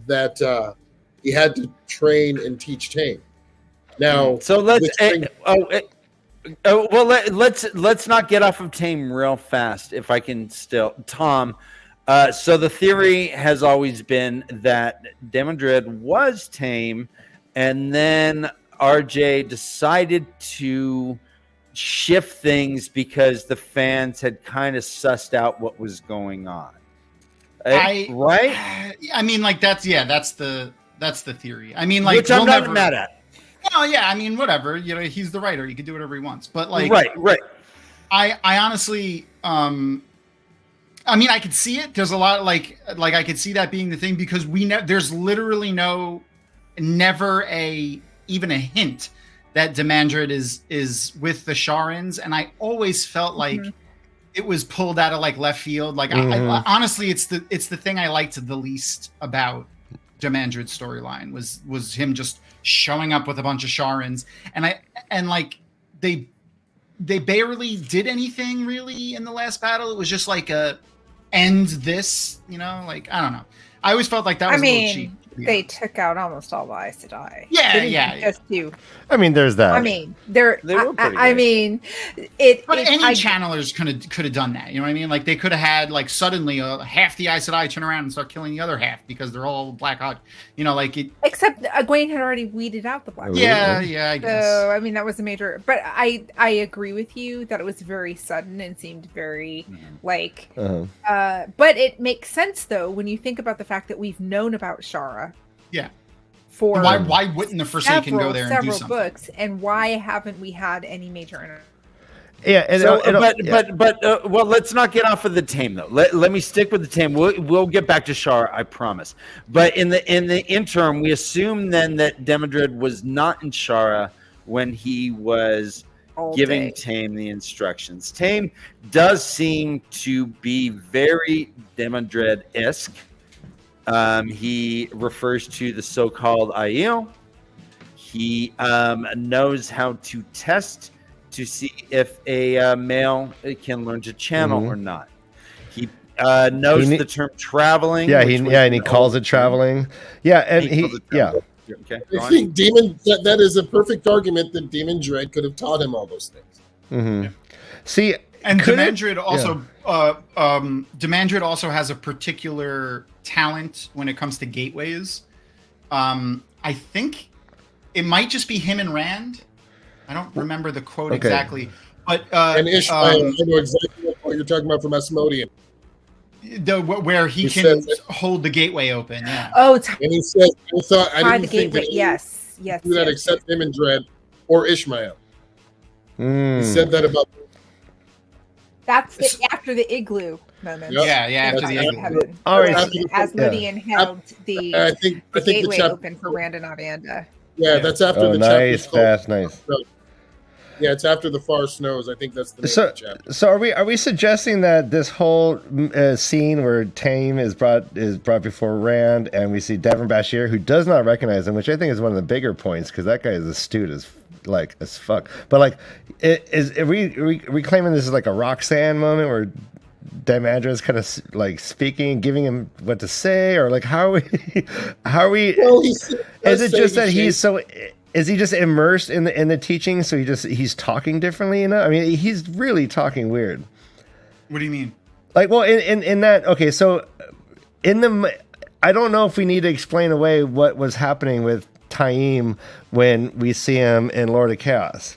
that he had to train and teach Tame. Now, so let's not get off of Tame real fast, if I can still, Tom. So the theory has always been that Demandred was Tame, and then RJ decided to shift things because the fans had kind of sussed out what was going on. Right? That's the theory. Which I'm not mad at. Well, yeah, whatever. He's the writer. He can do whatever he wants. But right. I honestly, I could see it. There's a lot of I could see that being the thing, because there's literally never even a hint that Demandred is with the Sharans, and I always felt like it was pulled out of left field. I honestly, it's the thing I liked the least about Demandred's storyline was him just showing up with a bunch of Sharans, and they barely did anything really in the last battle. It was just a end this, I don't know. I always felt like that was a little cheap. They took out almost all the Aes Sedai. Yeah. Just you. There's that. They were pretty good. But any channelers could have done that. You know what I mean? They could have had suddenly half the Aes Sedai turn around and start killing the other half because they're all Black Hawk. Except Egwene had already weeded out the Black Hawk. Yeah, I guess. So that was a major. But I agree with you that it was very sudden and seemed very but it makes sense though when you think about the fact that we've known about Shara. Yeah. For why wouldn't the Forsaken go there and do something? Several books, and why haven't we had any major? Well, let's not get off of the Tame though. Let me stick with the Tame. We'll get back to Shara, I promise. But in the interim, we assume then that Demandred was not in Shara when he was giving Tame the instructions. Tame does seem to be very Demandred-esque. He refers to the so-called Aiel. He knows how to test to see if a male can learn to channel or not. He knows the term traveling. Yeah, and he calls it traveling. Yeah, and Okay, I think that is a perfect argument that Demandred could have taught him all those things. Mm-hmm. Yeah. See, and Demandred also Demandred also has a particular talent when it comes to gateways. I think it might just be him and Rand. I don't remember the quote exactly, but and Ishmael, I know exactly what you're talking about from Asmodean. where he can hold the gateway open. Yeah. Oh, And he said, I tie didn't the think gateway. that Yes. do that except Demandred or Ishmael. He said that about. That's after the igloo moment. Yep. Yeah, after the igloo. All right. As Lydian held the I think the gateway chapter open for Rand and Avanda. Yeah, that's after Oh, the nice, chapter. fast, nice. Yeah, it's after the far snows. I think that's the name of the chapter. So are we suggesting that this whole scene where Tame is brought before Rand, and we see Devin Bashir, who does not recognize him, which I think is one of the bigger points because that guy is astute as fuck. But like, are we claiming this is like a Roxanne moment where Demandred is kind of like speaking, giving him what to say, or like how are we? Well, is it just that he's so? Is he just immersed in the teaching, so he's talking differently? You know, I mean, he's really talking weird. What do you mean? Like, well, in that, okay, so I don't know if we need to explain away what was happening with Taim when we see him in Lord of Chaos,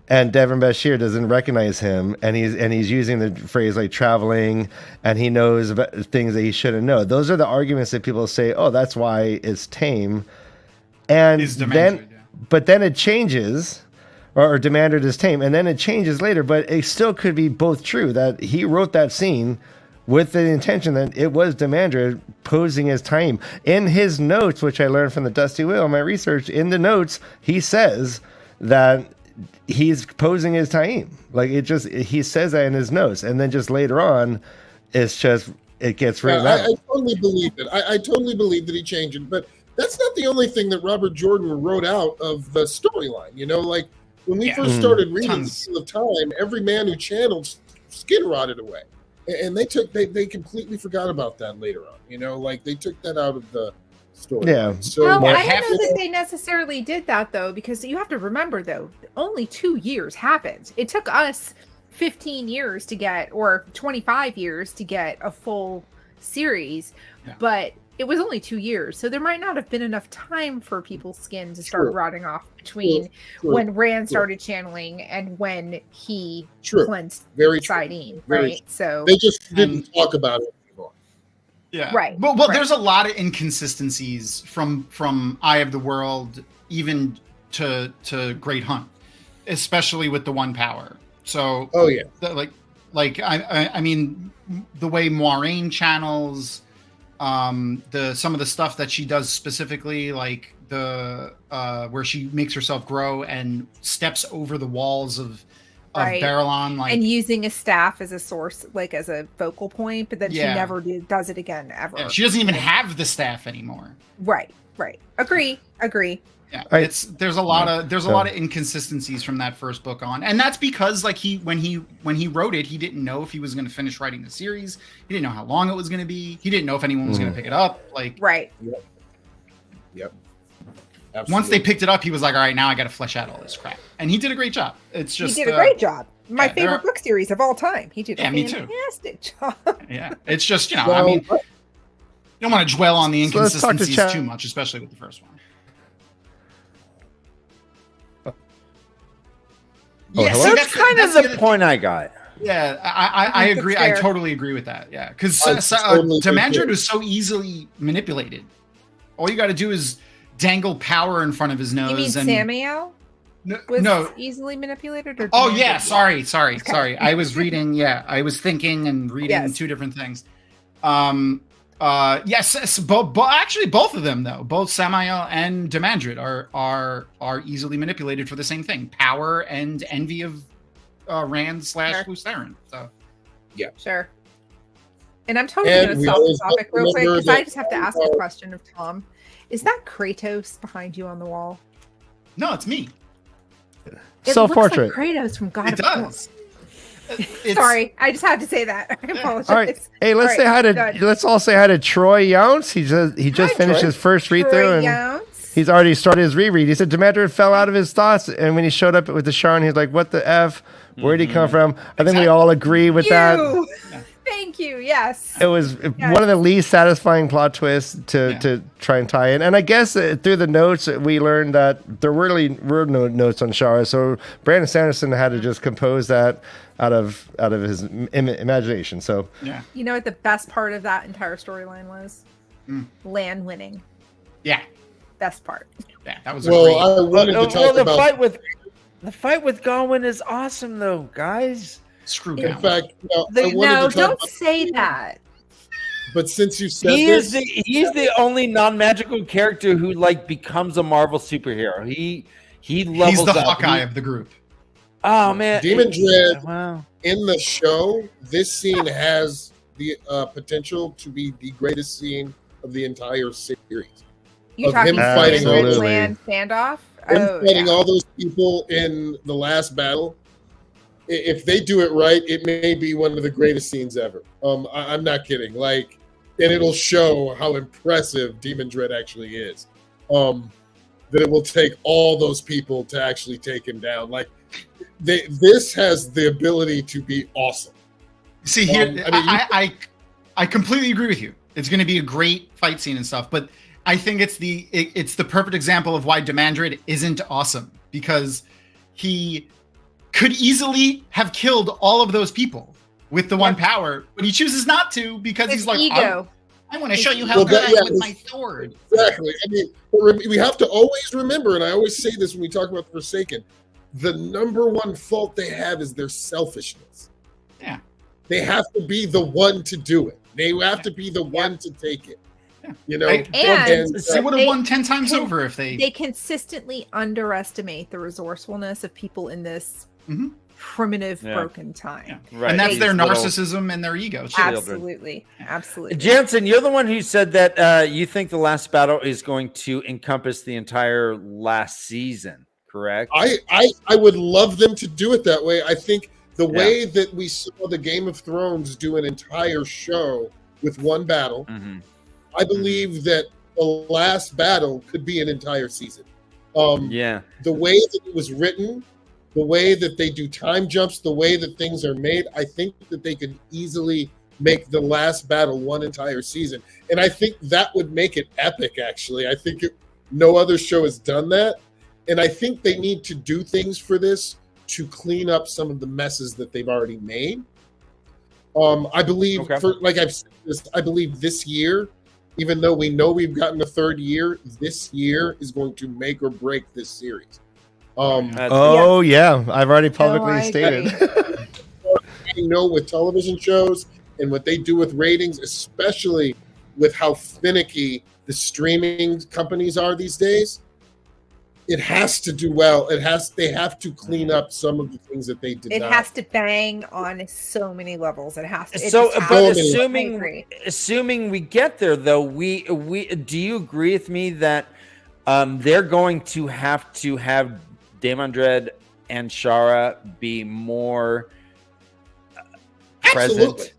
and Devin Bashir doesn't recognize him, and he's using the phrase like traveling, and he knows about things that he shouldn't know. Those are the arguments that people say, oh, that's why it's Tame. And but then it changes, or Demandred is Tame, and then it changes later. But it still could be both true that he wrote that scene with the intention that it was Demandred posing as Tame. In his notes, which I learned from the Dusty Wheel in my research, in the notes he says that he's posing as Taim. Like he says that in his notes, and then just later on, it gets written out. I totally believe it. I totally believe that he changed it, but that's not the only thing that Robert Jordan wrote out of the storyline. You know, like when we first started reading The Wheel of Time, every man who channeled skin rotted away, and they completely forgot about that later on. You know, like they took that out of the story. Yeah. So I don't know that they necessarily did that though, because you have to remember though, only 2 years happened. It took us 15 years to get, or 25 years to get a full series, but it was only 2 years, so there might not have been enough time for people's skin to start rotting off between when Rand started channeling and when he cleansed Sidene, right? So they just didn't talk about it anymore. Yeah, right. Well, there's a lot of inconsistencies from Eye of the World even to Great Hunt, especially with the One Power. So, I mean, the way Moiraine channels. Some of the stuff that she does specifically, like the where she makes herself grow and steps over the walls of Barillon, like, and using a staff as a source, like as a focal point, but then she never does it again ever. Yeah, she doesn't even have the staff anymore. Right. Agree. Yeah, there's a lot of inconsistencies from that first book on, and that's because like when he wrote it, he didn't know if he was going to finish writing the series. He didn't know how long it was going to be. He didn't know if anyone was going to pick it up. Like Yep. Absolutely. Once they picked it up, he was like, all right, now I got to flesh out all this crap, and he did a great job. It's just he did a great job. My favorite book series of all time. He did a fantastic job. Yeah, it's just I mean, you don't want to dwell on the inconsistencies too much, especially with the first one. That's kind of the point I got. Yeah, I agree. I totally agree with that. Yeah, because Demandred was so easily manipulated. All you got to do is dangle power in front of his nose. You mean Samael? No, easily manipulated. Or yeah. Sorry. I was reading. Yeah, I was thinking and reading two different things. Yes, actually, both of them though, both Samael and Demandred are easily manipulated for the same thing: power and envy of Rand / Lews Therin. So, yeah, sure. And I'm totally going to stop the topic real quick because I just have to ask a question of Tom. Is that Kratos behind you on the wall? No, it's me. It Self-portrait. looks like Kratos from God of War. Sorry, I just had to say that. I apologize. All right, hey, let's all say hi to Troy Younce. He just finished his first read through, and he's already started his reread. He said Demandred fell out of his thoughts, and when he showed up with the Sharn, he's like, "What the f? Where'd he come from?" I think we all agree with that. Thank you. Yes. It was one of the least satisfying plot twists to try and tie in. And I guess through the notes, we learned that there really were no notes on Shara. So Brandon Sanderson had to just compose that out of his imagination. So Yeah. You know what the best part of that entire storyline was? Lan winning. Yeah. Best part. Yeah. That was Well, great. I wanted to talk the about. fight with Gawain is awesome, though, guys. Screw In down. fact, I wanted No, to talk don't about, say that. but since you said He's this, the only non-magical character who like becomes a Marvel superhero. He levels He's the up. Hawkeye of the group. Oh man, Demon Dread Wow. in the show, this scene has the potential to be the greatest scene of the entire series. You're Of talking him fighting Red all- Land standoff? Him fighting yeah. all those people in the last battle. If they do it right, it may be one of the greatest scenes ever. I'm not kidding. Like, and it'll show how impressive Demon Dread actually is. That it will take all those people to actually take him down. Like, this has the ability to be awesome. See here, I completely agree with you. It's going to be a great fight scene and stuff, but I think it's the perfect example of why Demandred isn't awesome, because he could easily have killed all of those people with the one power, but he chooses not to because His he's like, ego. I want to show you how Well, good I am with it's- my sword. Exactly. I mean, we have to always remember, and I always say this when we talk about the Forsaken, the number one fault they have is their selfishness. Yeah. They have to be the one to do it. They have to be the one to take it. Yeah. You know? And they would have They won 10 times can- over if they consistently underestimate the resourcefulness of people in this Mhm. primitive, Yeah. broken time. Yeah. Right. and that's These their little- narcissism and their ego. too. Absolutely. Absolutely. Jansen, you're the one who said that you think the last battle is going to encompass the entire last season, correct? I would love them to do it that way. I think the way that we saw the Game of Thrones do an entire show with one battle, Mhm. I believe that the last battle could be an entire season. Yeah. The way that it was written, the way that they do time jumps, the way that things are made, I think that they could easily make the last battle one entire season. And I think that would make it epic, actually. I think no other show has done that. And I think they need to do things for this to clean up some of the messes that they've already made. I believe, like I've said this, I believe this year, even though we know we've gotten a third year, this year is going to make or break this series. That's- I've already publicly I stated. agree. I know with television shows and what they do with ratings, especially with how finicky the streaming companies are these days, it has to do well. They have to clean up some of the things that they did It not. has to bang on so many levels. It has to. It So, just has but to. I agree. assuming we get there, though, we do you agree with me that they're going to have Demandred and Shara be more Absolutely. present?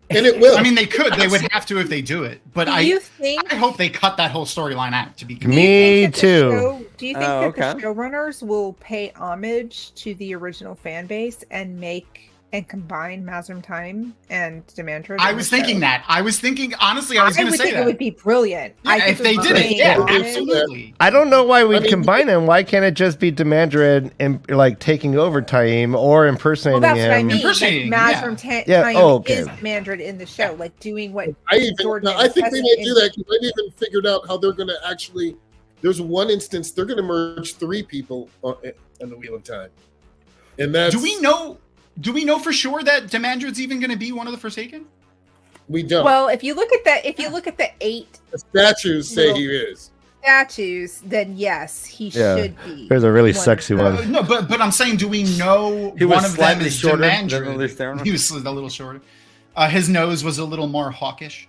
And it will. I mean, they could. They would have to if they do it. But Do you think? I hope they cut that whole storyline out. To be Me too. Do you think Oh, that okay. the showrunners will pay homage to the original fan base and combine Mazrim Time and Demandred? I was thinking that. I was thinking, honestly, I was going to would say think that. it would be brilliant. I Yeah, think if they it would did be it, yeah, brilliant. absolutely. I don't know why we'd I mean, combine them. Why can't it just be Demandred and like taking over Taim or Well, impersonating that's what I him? mean. Impersonating, Like, yeah. Mazrim Time Yeah, okay. is Demandred in the show, like doing what I Jordan think they has might do in- that because I've even figured out how they're going to actually. There's one instance they're going to merge 3 people on the Wheel of Time, and that's Do we know for sure that Demandred's even going to be one of the Forsaken? we don't. Well, if you look at the 8 the statues say he is. statues, then yes, he Yeah. should be. There's a really one sexy of one. them. No, but I'm saying, do we know He was one of them slightly is shorter than Demandred? the Leaf He was a little shorter. His nose was a little more hawkish.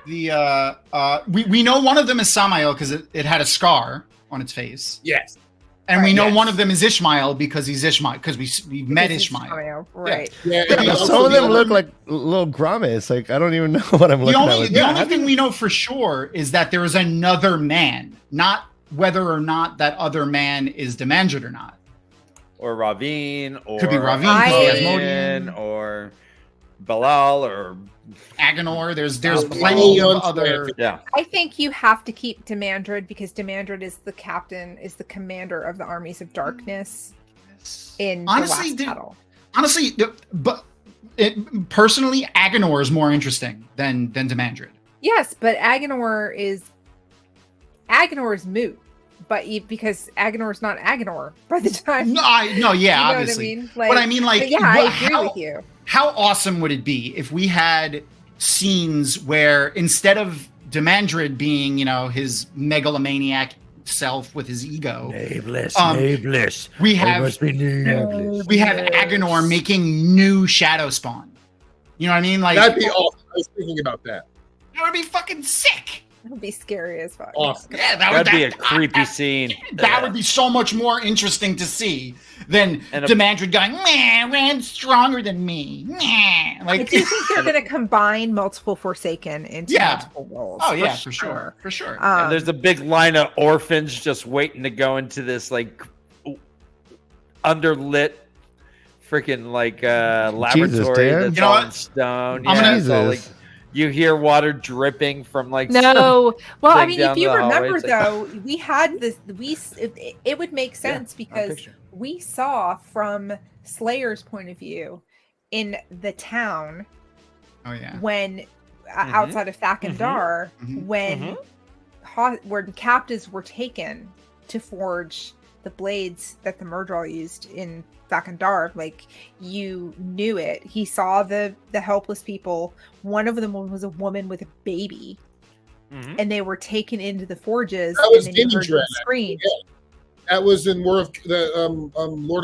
We know one of them is Samael because it had a scar on its face, Yes. and we know Yes. one of them is Ishmael because he's Ishmael because we've met This is Ishmael. right? Yeah. Yeah, and also Some of the them other- look like little grommets. Like I don't even know what I'm looking at. The only thing we know for sure is that there is another man, not whether or not that other man is Demandred or not. Or Ravine, or Could be Ravine, could be Asmodean, Asmodean. or Belal or Agonor. There's Oh, plenty of one other. yeah. I think you have to keep Demandred because Demandred is the captain, is the commander of the armies of darkness in Honestly, the last battle. Honestly, personally, Agonor is more interesting than Demandred. Yes, but Agonor is moot. But because Agonor is not Agonor by the time. No, yeah, you know obviously. What I mean? Like, but I mean, like, but yeah, I agree with you. How awesome would it be if we had scenes where instead of Demandred being, his megalomaniac self with his ego, Nameless, we have must be nameless. we have Agonor making new shadow spawn. You know what I mean? Like That'd be awesome. I was thinking about that. that would be fucking sick. It would be scary as fuck. Awesome. Yeah, That'd be a creepy scene. That would be so much more interesting to see than And Demandred going, "Meh, Rand's stronger than me." Meh. I Like, do think they're going to combine multiple Forsaken into multiple roles. Oh yeah, for sure. And there's a big line of orphans just waiting to go into this like underlit freaking like laboratory Dan. that's You know all what? in stone. I'm Yeah, it's all, Jesus. like, you hear water dripping from like No, well, I thing mean, down if you the hallway. remember It's like- though, we had this. It would make sense because picture. we saw from Slayer's point of view in the town Oh yeah. when outside of Thakandar Mhm. when when captives were taken to forge the blades that the Murdral used in Thakandar, like you knew it. He saw the helpless people. One of them was a woman with a baby, and they were taken into the forges. That was and then you heard Demandred, them scream. That was in Lord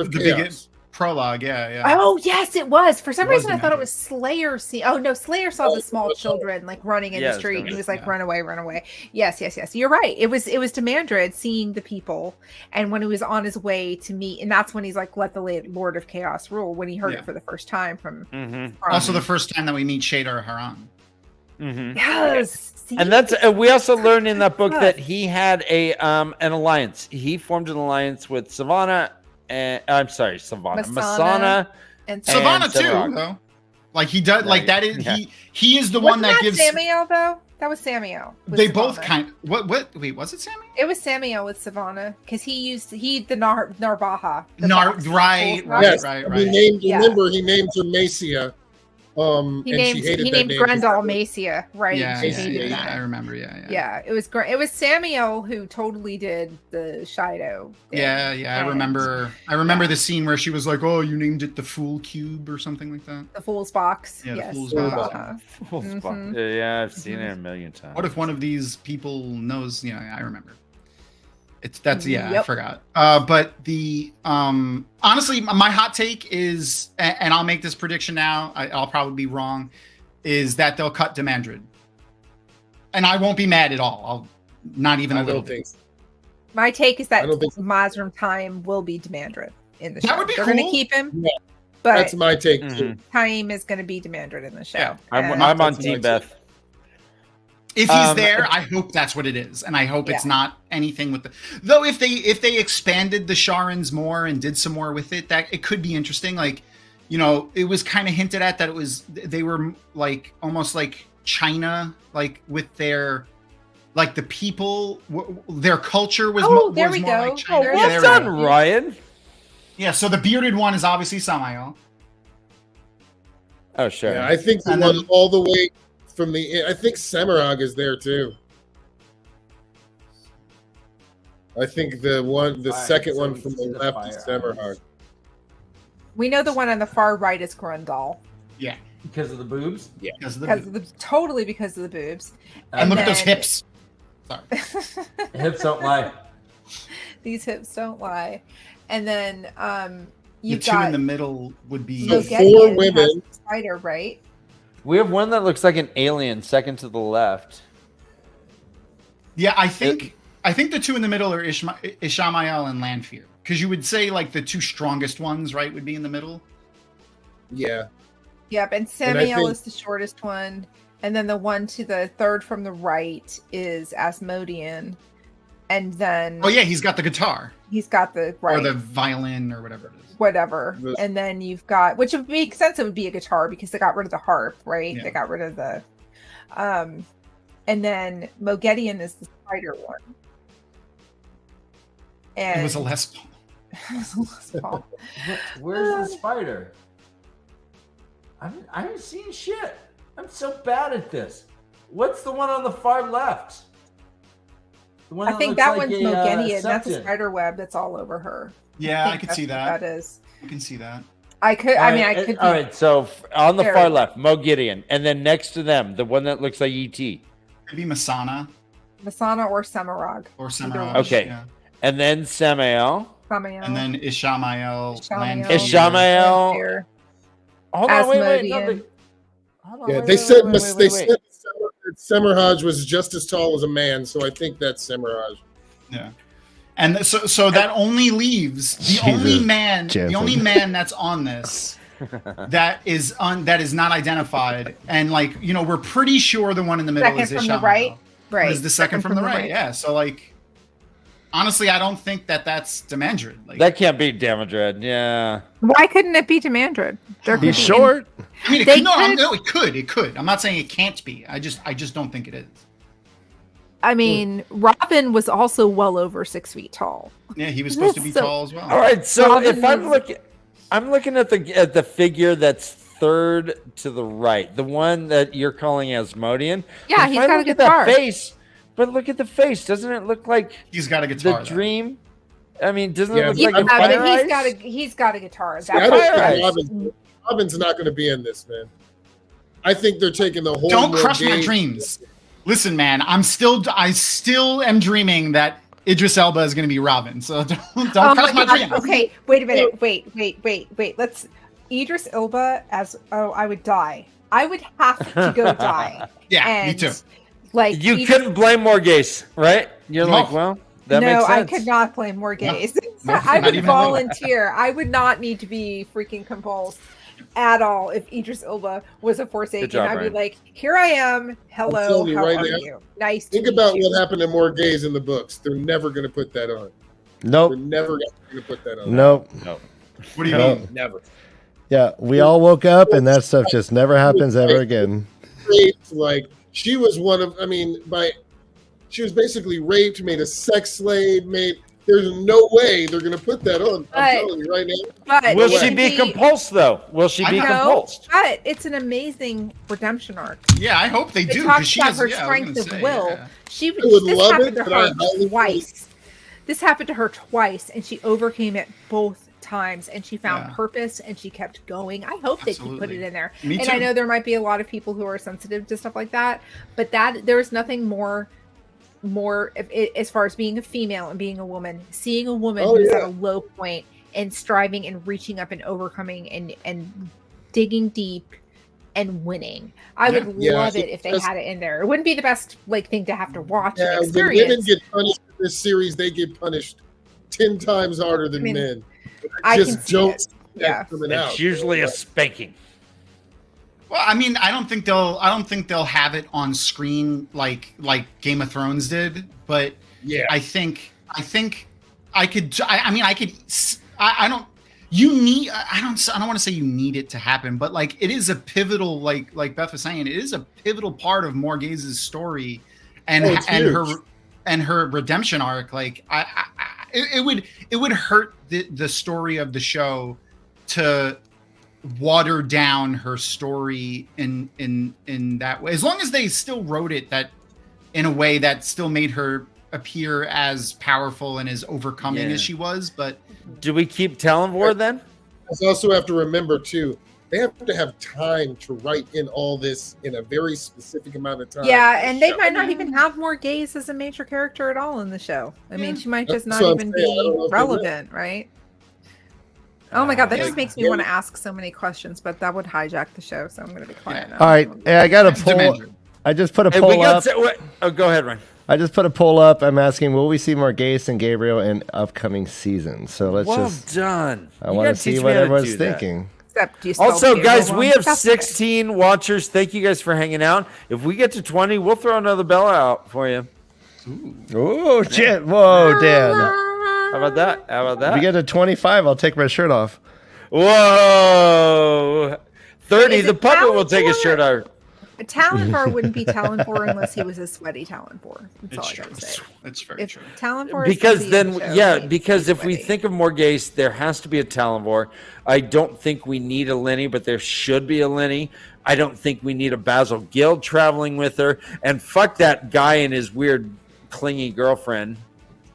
of The Chaos. big prologue, yeah. Oh yes, it was. For some It was reason, I thought it Demandred. was Slayer. Oh no, Slayer saw the small children like running in Yeah, the it's street. And he Demandred, was like, yeah. "Run away, run away!" Yes. You're right. It was Demandred seeing the people, and when he was on his way to meet, and that's when he's like, "Let the Lord of Chaos rule." When he heard Yeah. it for the first time from. Also, the first time that we meet Shadar Haran. Yes. See? And that's we also learned in that book that he had an alliance. He formed an alliance with Savannah and Masana and Savannah And too, Semirog. though. Like he does, like Right. that is Yeah. he is the one Wasn't that gives. Samuel though. That was Samuel. with They both Savannah. kind. What? Wait, was it Samuel? It was Samuel with Savannah because the Narbaha. the Nar- box. right, Full- right. Yes, he named. Yeah. Remember, he named her Macia. He and named she hated he that named name Grendel 'cause Macia, right? Yeah, She yeah, hated yeah, that. I remember. Yeah. Yeah, it was Samuel who totally did the Shido thing. Yeah, I And remember. The scene where she was like, "Oh, you named it the Fool Cube or something like that." the Fool's Box. Yeah, the Yes. Fool's Box. Mhm. Yeah, I've seen it a million times. What if one of these people knows? Yeah, I remember. I Yep. forgot. But the honestly, my hot take is, and I'll make this prediction now. I'll probably be wrong. Is that they'll cut Demandred, and I won't be mad at all. I'll not even I a little don't bit. think. My take is that I don't think so. Mazrim Time will be Demandred in the show. That would be They're going to cool. keep him, Yeah, but That's my take Mhm. too. Time is going to be Demandred in the show. Yeah, I'm And- on That's Team my Beth. If he's Um, there, I hope that's what it is, and I hope it's Yeah. not anything with the. Though if they expanded the Sharans more and did some more with it, that it could be interesting. Like, it was kind of hinted at that they were like almost like China, like with their. Like the people, their culture was. Oh, there we more go. Like China. Oh, Yeah, Well there we done, go. Ryan. Yeah, so the bearded one is obviously Samael. Oh, sure. Yeah, I think the And one then- all the way from the. I think Semirog is there too. I think the second one from the left is Semirog. We know the one on the far right is Grendel Yeah, Because of the boobs. because of the because of totally because of the boobs. and look at those then- hips. Sorry. Hips don't lie. These hips don't lie. And then The you've two got in the middle would be. So Logedian four has women. the spider, right? We have one that looks like an alien, second to the left. Yeah, I think the two in the middle are Ishamael and Lanfear, because you would say like the two strongest ones, right, would be in the middle. Yeah, Yep, and I Samuel think- is the shortest one. And then the one to the third from the right is Asmodean. and then Oh yeah, he's got the guitar he's got the right. or the violin or whatever it is. Whatever. And then you've got, which would make sense, it would be a guitar because they got rid of the harp, right? Yeah. They got rid of the and then Moghedien is the spider one. And It was a Les Paul. it was a Les Paul. Where's the spider? I haven't seen shit. I'm so bad at this. What's the one on the far left? The one I think looks that like one's a, Moghedien. That's a septon. spider web that's all over her. Yeah, I think could see that's what that. That is. I can see that. I could. All I mean, right, I could. All right, so on the Very far good. left, Moghedien, and then next to them, the one that looks like ET, Maybe Masana Masana or Semirog. or Either Samurai. one. Okay. Yeah. and then Samael. Samael. And then Ishamael. Ishamael. Ishamael. Lanfear. Hold on, wait, no, Asmodean. hold on, Yeah, wait, they wait, said wait, wait, they wait, said that Semirhaj was just as tall as a man, so I think that's Semirhaj. Yeah. And so that only leaves the only man that's on this that is not identified, and like, you know, we're pretty sure the one in the middle Second is from the Ishamael. right. Right. Is the second from the right. Yeah. So like, honestly, I don't think that's Demandred. Like, That can't be Demandred. Yeah. Why couldn't it be Demandred? There could He's be- short. I mean, They it could. I'm not saying it can't be. I just don't think it is. I mean, Robin was also well over 6 feet tall. Yeah, he was supposed to be So- tall as well. All right. So Robin if I'm was- looking at the figure that's third to the right, the one that you're calling Asmodean. Yeah, If he's I got a look at guitar. that face, but look at the face. Doesn't it look like He's got a the guitar. though. dream? I mean, doesn't Yeah, it look Yeah, like a but fire he's got a guitar. I don't Fire think Eyes. Robin's not going to be in this, man. I think they're taking the whole. Don't crush my game. dreams. Listen, man, I still am dreaming that Idris Elba is going to be Robin. So don't Oh crush my God. dreams. Okay, wait a minute. Wait. Let's Idris Elba as I would die. I would have to go die. Yeah, and, me too. Like You Idris- couldn't blame Morghese, right? You're No. like, well, that no, makes I sense. could not play more gays. No, I not would even a little. volunteer. I would not need to be freaking compulsed at all if Idris Elba was a Forsaken. Good job, I'd be Brian. like, here I am. Hello, telling you how right are now, you? Nice to Think meet about you. what happened to more gays in the books. They're never going to put that on. They're Nope. never going to put that on. Nope. What do you No. mean? Never. Yeah, we all woke up and that stuff just never happens ever again. Raped, like she was one of. I mean, she was basically raped, made a sex slave, There's no way they're going to put that on. But- I'm telling you right now. But Will it she can be compulsed though? Will she be I No, compulsed? but it's an amazing redemption arc. Yeah, I hope they It do. talks Because she about has her yeah, I was strength gonna of say, will. yeah. She would this love happened it, to but I her highly twice. This happened to her twice, and she overcame it both times, and she found Yeah. purpose, and she kept going. I hope they can put Absolutely. it in there. Me And too. I know there might be a lot of people who are sensitive to stuff like that, but there is nothing more as far as being a female and being a woman, seeing a woman Oh, who's yeah. at a low point and striving and reaching up and overcoming and digging deep and winning. I would Yeah, love it if they just- had it in there. It wouldn't be the best thing to have to watch Yeah, and when women experience. get punished in this series, they get punished 10 times harder than I mean, men. I can Just see don't it. see that Yeah. coming out. It's usually a spanking. Well, I mean, I don't think they'll have it on screen like Game of Thrones did, but Yeah. I think I could. I could. I don't. You need. I don't want to say you need it to happen, but like it is a pivotal. Like Beth was saying, it is a pivotal part of Morghese's story, and Oh, it's huge. her redemption arc. Like it would hurt the story of the show to water down her story in that way. As long as they still wrote it that in a way that still made her appear as powerful and as overcoming Yeah. as she was, but Do we keep Talonvor then? You also have to remember, too, they have to have time to write in all this in a very specific amount of time. Yeah, and they Show. might not even have more gays as a major character at all in the show. I mean, she might just That's not what I'm even saying. I don't know be if they will. relevant, right? Oh my god, that Yeah. just makes me want to ask so many questions, but that would hijack the show, so I'm going to be quiet now. All right, hey, I got a it's poll. Demandred. I just put a Hey, we poll got. up. Oh, go ahead, Ryan. I just put a poll up. I'm asking, will we see more Gase and Gabriel in upcoming seasons? So let's Well just. done. I You want gotta to see teach me what how to everyone's do that. thinking. Except you spelled Also, Gabriel guys, we wrong. have That's okay. 16 watchers. Thank you guys for hanging out. If we get to 20, we'll throw another bell out for you. Oh, shit. Whoa, Dan. How about that? How about If you that? get to 25, I'll take my shirt off. Whoa! 30. Is The it puppet will take his Talonvor? shirt off. Talonvor wouldn't be Talonvor unless he was a sweaty Talonvor. That's all I It's gotta true. say. It's very If true. Talonvor is Because somebody in then, the show, yeah, he'd because be if we sweaty. think of Morghast, there has to be a Talonvor. I don't think we need a Lenny, but there should be a Lenny. I don't think we need a Basil Guild traveling with her. And fuck that guy and his weird clingy girlfriend.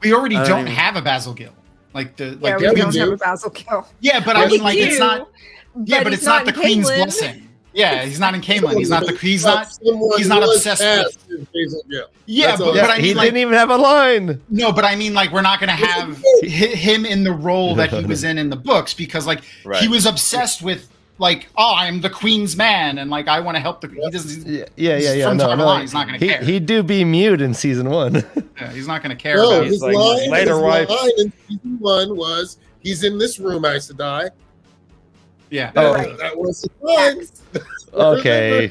We already I don't don't even- have a Basil Gill. Like the Yeah, like we Yeah, we don't have do. a Basil Kill. yeah, but I Yes, mean we like it's do, not. Yeah, but he's it's not the in Queen's Caitlyn. blessing. Yeah, he's not in Camelin. He's not the. He's not. Someone He's not was obsessed past with. his Basil Gill. Yeah, That's all. but I he mean like didn't even have a line. no, but I mean like we're not gonna have him in the role that he was in the books because like Right. he was obsessed with like I'm the Queen's man and like I want to help the. He doesn't. Yeah. From No, top of no. line, he's not gonna care. He do be mute in season 1. Yeah, he's not gonna care No, about. his like, line, later his wife. line in season 1 was, "He's in this room, I said die." Yeah. Oh. That was his line. Okay.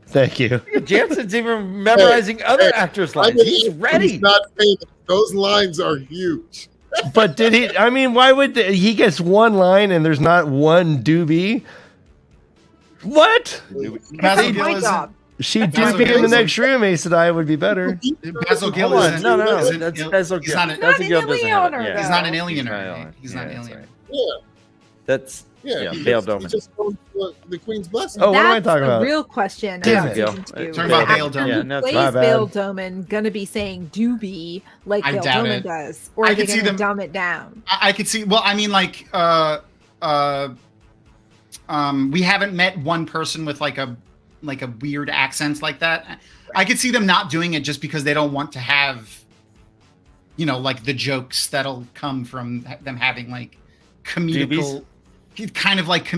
Thank you. Jansen's even memorizing other hey, actors' I lines. mean, He's ready. He's not famous. Those lines are huge. But did he? I mean, why would he gets one line and there's not one doobie? What? Basil That's Gill my isn't. job. She Basil doobie in the Gill next room. Ace and I would be better. Basil Gill Hold on. isn't. No, isn't- that's he's Basil not Gill. an- Not Basil an Gill doesn't have it. aliener, Yeah. He's not an though. aliener. He's not an that's aliener. right. Yeah, That's yeah. He Bail just, Doman. he just owns the Queen's blessing. Oh, what am I That's talking the about? real question. Damn about it. season two. Talking about The Bail actor Doman. Yeah, who no, plays my bad. Bail Doman gonna be saying doobie like I Bail doubt Doman it. does, or I are they could see gonna them- dumb it down? I could see. Well, I mean, like, we haven't met one person with like a weird accent like that. I could see them not doing it just because they don't want to have, you know, like the jokes that'll come from them having like comedical, kind of like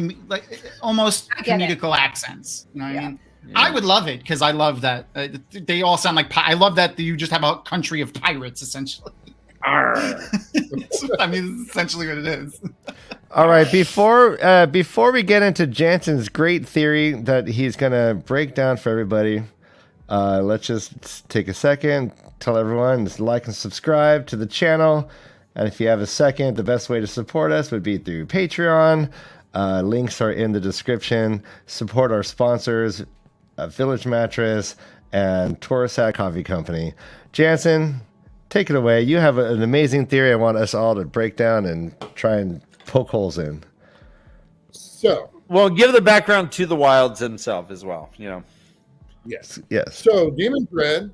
almost I get it. comedical accents. You know what I mean? Yeah. I would love it because I love that. They all sound like. I love that you just have a country of pirates essentially. I mean, it's essentially what it is. All right, before we get into Jansen's great theory that he's gonna break down for everybody, let's just take a second, tell everyone to like and subscribe to the channel, and if you have a second, the best way to support us would be through Patreon. Links are in the description. Support our sponsors, Village Mattress and Torosat Coffee Company. Jansen, take it away. You have an amazing theory I want us all to break down and try and poke holes in. So, Well, give the background to the Wilds himself as well. You know. yes. Yes. So, Demon Dread,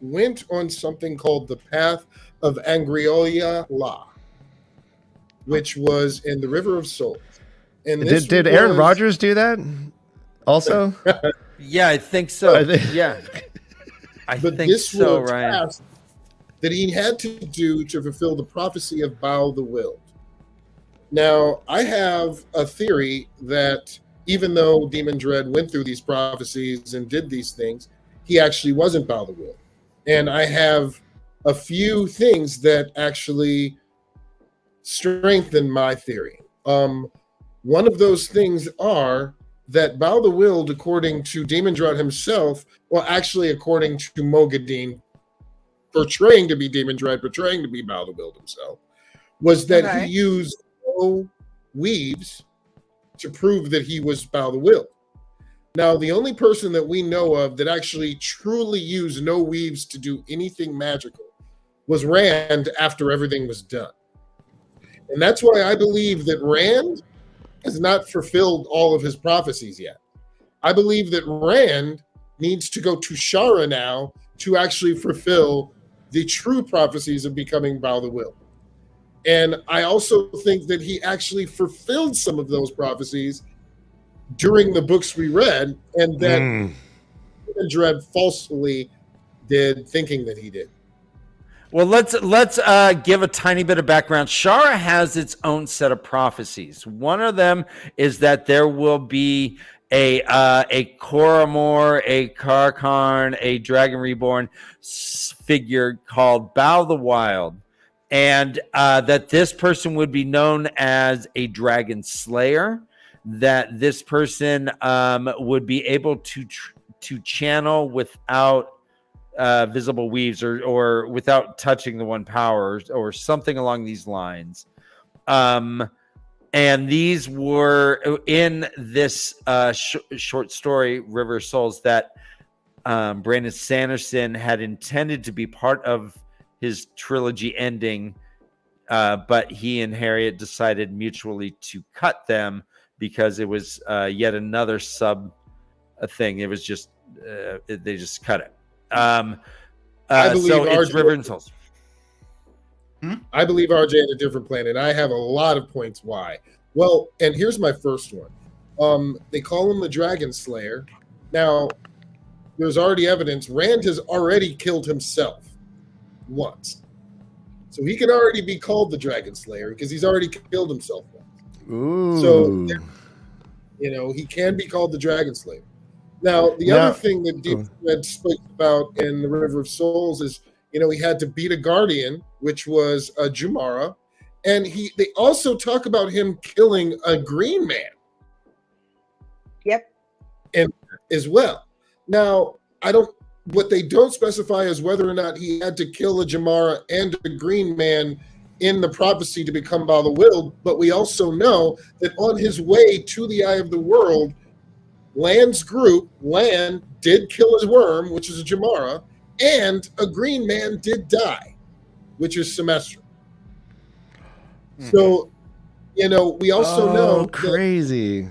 went on something called the Path of Angriola La, which was in the River of Souls. And this Did Aaron was- Rodgers do that also? Yeah, I think so. I think- Yeah, I But think this so, was Ryan. task that he had to do to fulfill the prophecy of Baal the Wyld. Now, I have a theory that even though Demon Dread went through these prophecies and did these things, he actually wasn't Baal the Wyld. And I have a few things that actually strengthen my theory. One of those things are that Baal the Wyld, according to Demon Dread himself, well, actually, according to Mogadeen, portraying to be Demon Dread, portraying to be Baal the Wyld himself, was that Okay. he used no weaves to prove that he was Baal the Wyld. Now, the only person that we know of that actually truly used no weaves to do anything magical was Rand after everything was done. And that's why I believe that Rand has not fulfilled all of his prophecies yet. I believe that Rand needs to go to Shara now to actually fulfill the true prophecies of becoming Baal the Wyld. And I also think that he actually fulfilled some of those prophecies during the books we read, and that Demon Dread falsely did, thinking that he did. Well, let's give a tiny bit of background. Shara has its own set of prophecies. One of them is that there will be a Koramor, a Karkarn, a Dragon Reborn figure called Baal the Wyld, and that this person would be known as a Dragon Slayer. That this person would be able to channel without visible weaves, or without touching the one power, or something along these lines. And these were in this short story, River of Souls, that Brandon Sanderson had intended to be part of his trilogy ending, but he and Harriet decided mutually to cut them because it was yet another sub thing. It was just they just cut it. I believe so it's RJ River and Souls. I believe RJ had a different plan, and I have a lot of points why. Well, and here's my first one. They call him the Dragon Slayer. Now, there's already evidence. Rand has already killed himself once. So he can already be called the Dragon Slayer because he's already killed himself once. Ooh. So, he can be called the Dragon Slayer. Now, the other thing that Deep Red spoke about in the River of Souls is, he had to beat a Guardian, which was a Jumara. And they also talk about him killing a Green Man. Yep. And as well. Now, what they don't specify is whether or not he had to kill a Jamara and a Green Man in the prophecy to become Baal the Wyld, but we also know that on his way to the Eye of the World, Land's group, Land, did kill his worm, which is a Jamara, and a Green Man did die, which is Semester. So, we also know crazy. that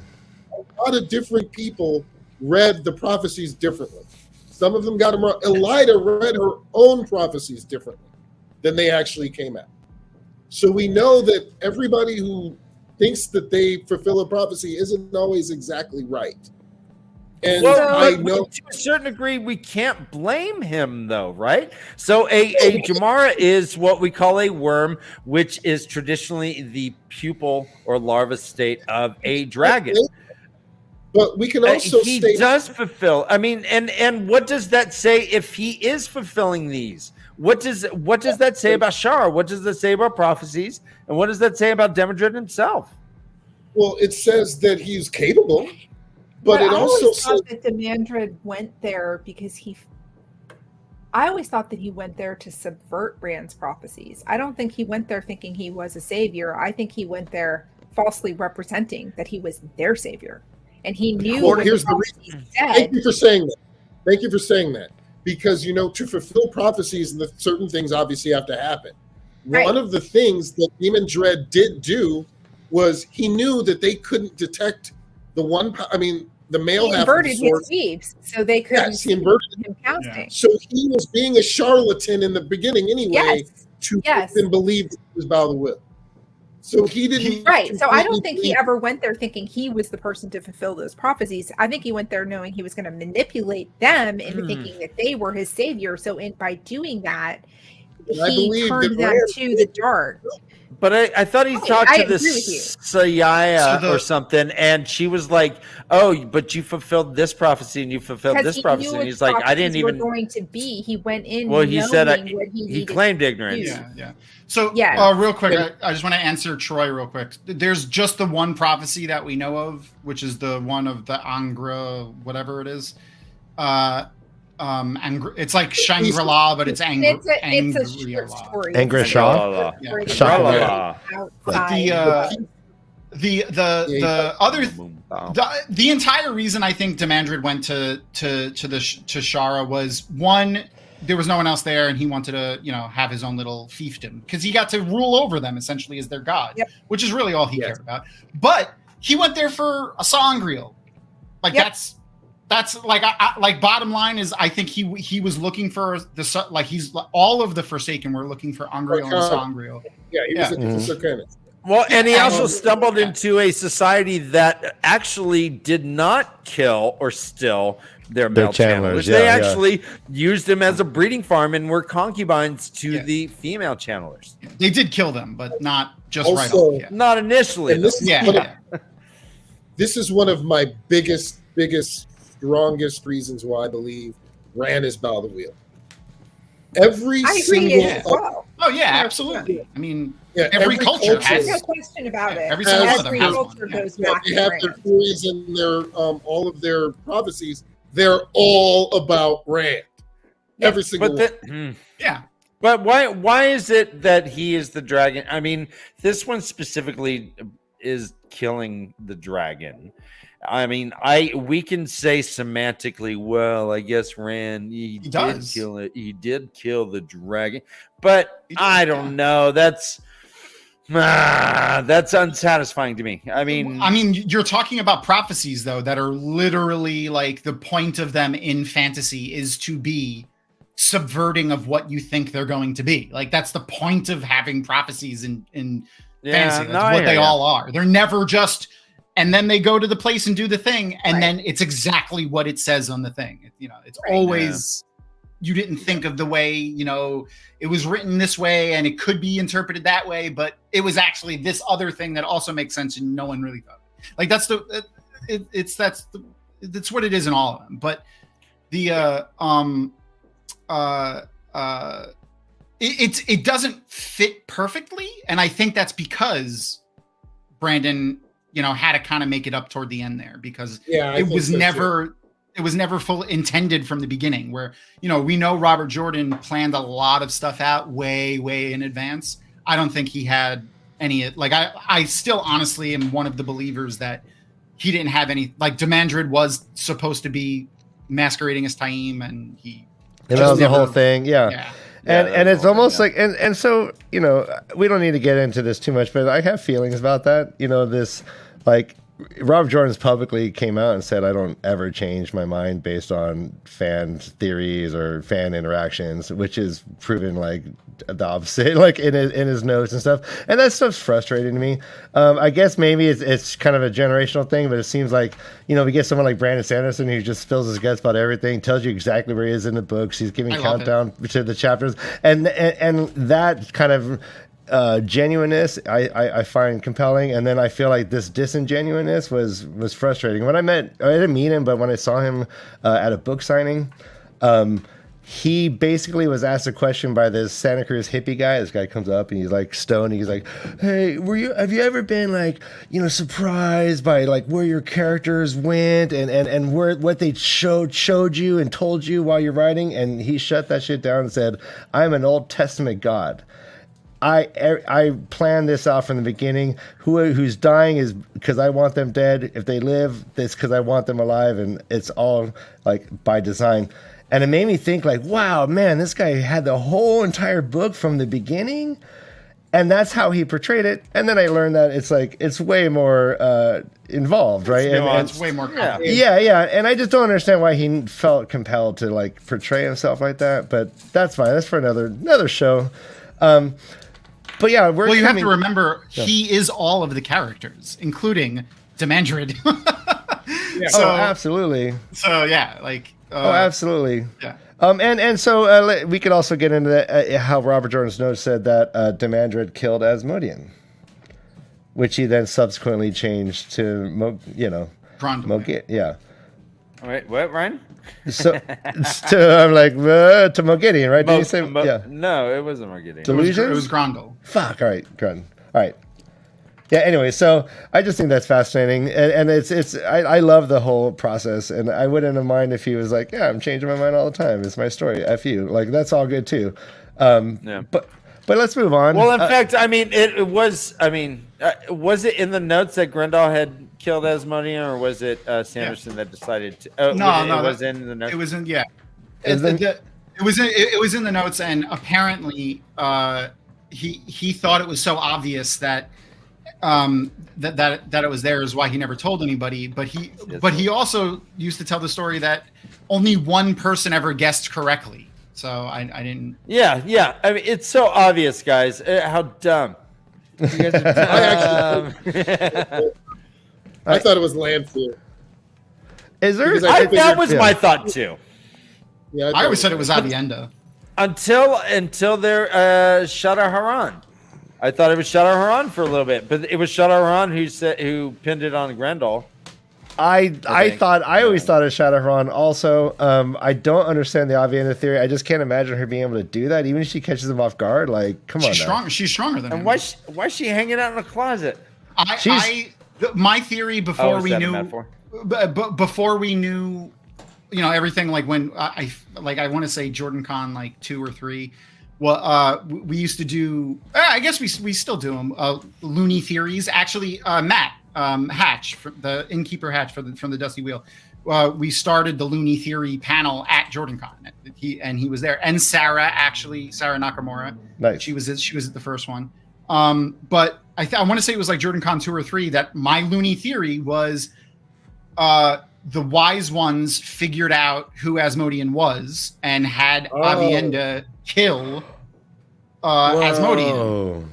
a lot of different people read the prophecies differently. Some of them got them wrong. Elida read her own prophecies differently than they actually came out. So we know that everybody who thinks that they fulfill a prophecy isn't always exactly right. And I know to a certain degree, we can't blame him, though, right? So a Jamara is what we call a worm, which is traditionally the pupil or larva state of a dragon. But we can also he state does fulfill. I mean, and what does that say if he is fulfilling these? What does that say about Shara? What does that say about prophecies? And what does that say about Demandred himself? Well, it says that he's capable. But it I also always says thought that Demandred went there because I always thought that he went there to subvert Rand's prophecies. I don't think he went there thinking he was a savior. I think he went there falsely representing that he was their savior. And he knew Well, what here's the the reason. said. Thank you for saying that. Thank you for saying that. Because, to fulfill prophecies, certain things obviously have to happen. Right. One of the things that Demon Dread did do was he knew that they couldn't detect the male He half of the inverted sword. his weaves so they couldn't Yes, he inverted him casting. Yeah. So he was being a charlatan in the beginning anyway to make them believe that he was Baal the Wyld. So he didn't. Right. So I don't think he ever went there thinking he was the person to fulfill those prophecies. I think he went there knowing he was going to manipulate them into thinking that they were his savior. So by doing that, he turned them to the dark. But I thought he talked to this Sayaya or something, and she was like, "Oh, but you fulfilled this prophecy, and you fulfilled this prophecy." And he's like, "I didn't even." Going to be. He went in. Well, he said he claimed ignorance. Yeah. So, real quick, I just want to answer Troy real quick. There's just the one prophecy that we know of, which is the one of the Angra, whatever it is. It's like Shangri-La, but it's Angry. It's a short story. Angri-Shaw. The entire reason I think Demandred went to Shara was, one, there was no one else there, and he wanted to have his own little fiefdom because he got to rule over them essentially as their god, which is really all he cared about. But he went there for a sangreal. That's like bottom line is I think he was looking for he's all of the Forsaken were looking for Angreal and Sangreal. Yeah, he was looking for Serkanus. Well, and he also stumbled into a society that actually did not kill or still their male channelers. They actually used them as a breeding farm and were concubines to the female channelers. They did kill them, but not just also, right off. Yeah. Not initially. This is one of my biggest, strongest reasons why I believe Rand is Baal the Wyld. Every single. Oh yeah, absolutely. I mean, every culture has no question about it. Every single one of them has culture one. goes back they have their theories and their all of their prophecies. They're all about Rand. Every single one. Yeah. But why is it that he is the dragon? I mean, this one specifically is killing the dragon. I mean, we can say semantically, well, I guess Rand he did kill it. He did kill the dragon, but I don't know. That's unsatisfying to me. I mean, you're talking about prophecies though that are literally like the point of them in fantasy is to be subverting of what you think they're going to be. Like that's the point of having prophecies in fantasy. That's what they all are. They're never just. And then they go to the place and do the thing, and then it's exactly what it says on the thing. You know, it's always you didn't think of the way, you know, it was written this way, and it could be interpreted that way, but it was actually this other thing that also makes sense, and no one really thought. Like that's what it is in all of them. But the it doesn't fit perfectly, and I think that's because Brandon, you know, had to kind of make it up toward the end there because it was never full intended from the beginning where, you know, we know Robert Jordan planned a lot of stuff out way in advance. I don't think he had any, like, I still honestly am one of the believers that he didn't have any, like Demandred was supposed to be masquerading as Taim and that was the whole thing. Yeah. And it's almost like, and so, you know, we don't need to get into this too much, but I have feelings about that. You know, this, like, Rob Jordan's publicly came out and said, I don't ever change my mind based on fan theories or fan interactions, which is proven like the opposite, like in his notes and stuff. And that stuff's frustrating to me. I guess maybe it's kind of a generational thing, but it seems like, you know, we get someone like Brandon Sanderson who just fills his guts about everything, tells you exactly where he is in the books. He's giving countdown to the chapters. And that kind of genuineness I find compelling, and then I feel like this disingenuousness was frustrating. I didn't meet him, but when I saw him at a book signing, he basically was asked a question by this Santa Cruz hippie guy. This guy comes up and he's like stoned. He's like, "Hey, have you ever been like, you know, surprised by like where your characters went and what they showed you and told you while you're writing?" And he shut that shit down and said, "I'm an Old Testament god. I planned this out from the beginning. Who's dying is because I want them dead. If they live, it's because I want them alive, and it's all like by design." And it made me think, like, wow, man, this guy had the whole entire book from the beginning, and that's how he portrayed it. And then I learned that it's way more involved, right? It's way more complicated. Yeah. And I just don't understand why he felt compelled to like portray himself like that. But that's fine. That's for another show. But yeah, you have to remember he is all of the characters, including Demandred. So absolutely. So yeah, like. Absolutely. Yeah. And so we could also get into that, how Robert Jordan's note said that Demandred killed Asmodean, which he then subsequently changed to Grondel. Yeah. All right, what, Ryan? So I'm like to Mogideon, right? Did you say? Yeah. No, it wasn't Mogideon. Delusions? It was Grondel. Fuck. All right, Grondel. All right. Yeah. Anyway, so I just think that's fascinating, and I love the whole process, and I wouldn't have mind if he was like, "Yeah, I'm changing my mind all the time. It's my story. F you." Like that's all good too. Yeah. But let's move on. Well, in fact, I mean, it was. I mean, was it in the notes that Grendel had killed Asmodean, or was it Sanderson that decided to? No, it was in the notes. It was in it was in the notes, and apparently he thought it was so obvious that that it was there is why he never told anybody. But he also used to tell the story that only one person ever guessed correctly. So I didn't. Yeah. I mean, it's so obvious, guys. How dumb. You guys are dumb. I thought it was Lanfear. Is there? That was my thought too. Yeah, I always said it was Avienda. Until they're Shadar Haran. I thought it was Shadar Haran for a little bit, but it was Shadar Haran who pinned it on Grendel. I always thought of Shadar Haran also. I don't understand the Avienda theory. I just can't imagine her being able to do that, even if she catches them off guard. Like, come on. She's stronger than him. And why is she hanging out in a closet? My theory before we knew everything like when I want to say Jordan Con like 2 or 3. Well, we used to do. I guess we still do them. Looney Theories. Actually, Matt Hatch, the Innkeeper Hatch from the Dusty Wheel. We started the Looney Theory panel at JordanCon. He was there, and Sarah Nakamura. Nice. She was at the first one. But I want to say it was like JordanCon 2 or 3 that my Looney Theory was the wise ones figured out who Asmodean was and had Avienda kill Asmodean.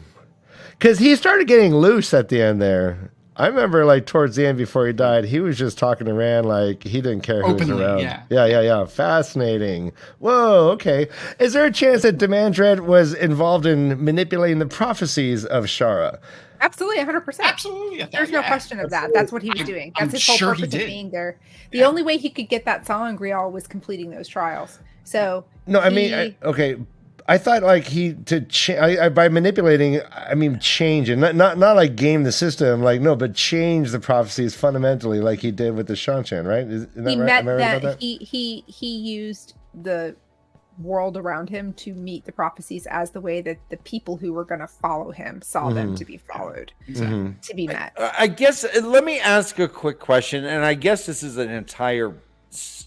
Because he started getting loose at the end there. I remember, like, towards the end before he died, he was just talking to Rand like he didn't care who Openly, was around. yeah. Yeah. Fascinating. Whoa, okay. Is there a chance that Demandred was involved in manipulating the prophecies of Shara? Absolutely, 100%. Absolutely. There's no question of that. That's what he was doing. That's his whole sure he purpose of did. being there. The only way he could get that Sangreal was completing those trials. So No, I mean, okay. I thought like by manipulating, I mean change and not like game the system, like no, but change the prophecies fundamentally, like he did with the Shanchan, right? Isn't that he right? met Am I right that, about that? he used the world around him to meet the prophecies as the way that the people who were going to follow him saw them to be followed, Exactly. to be met. I guess let me ask a quick question, and I guess this is an entire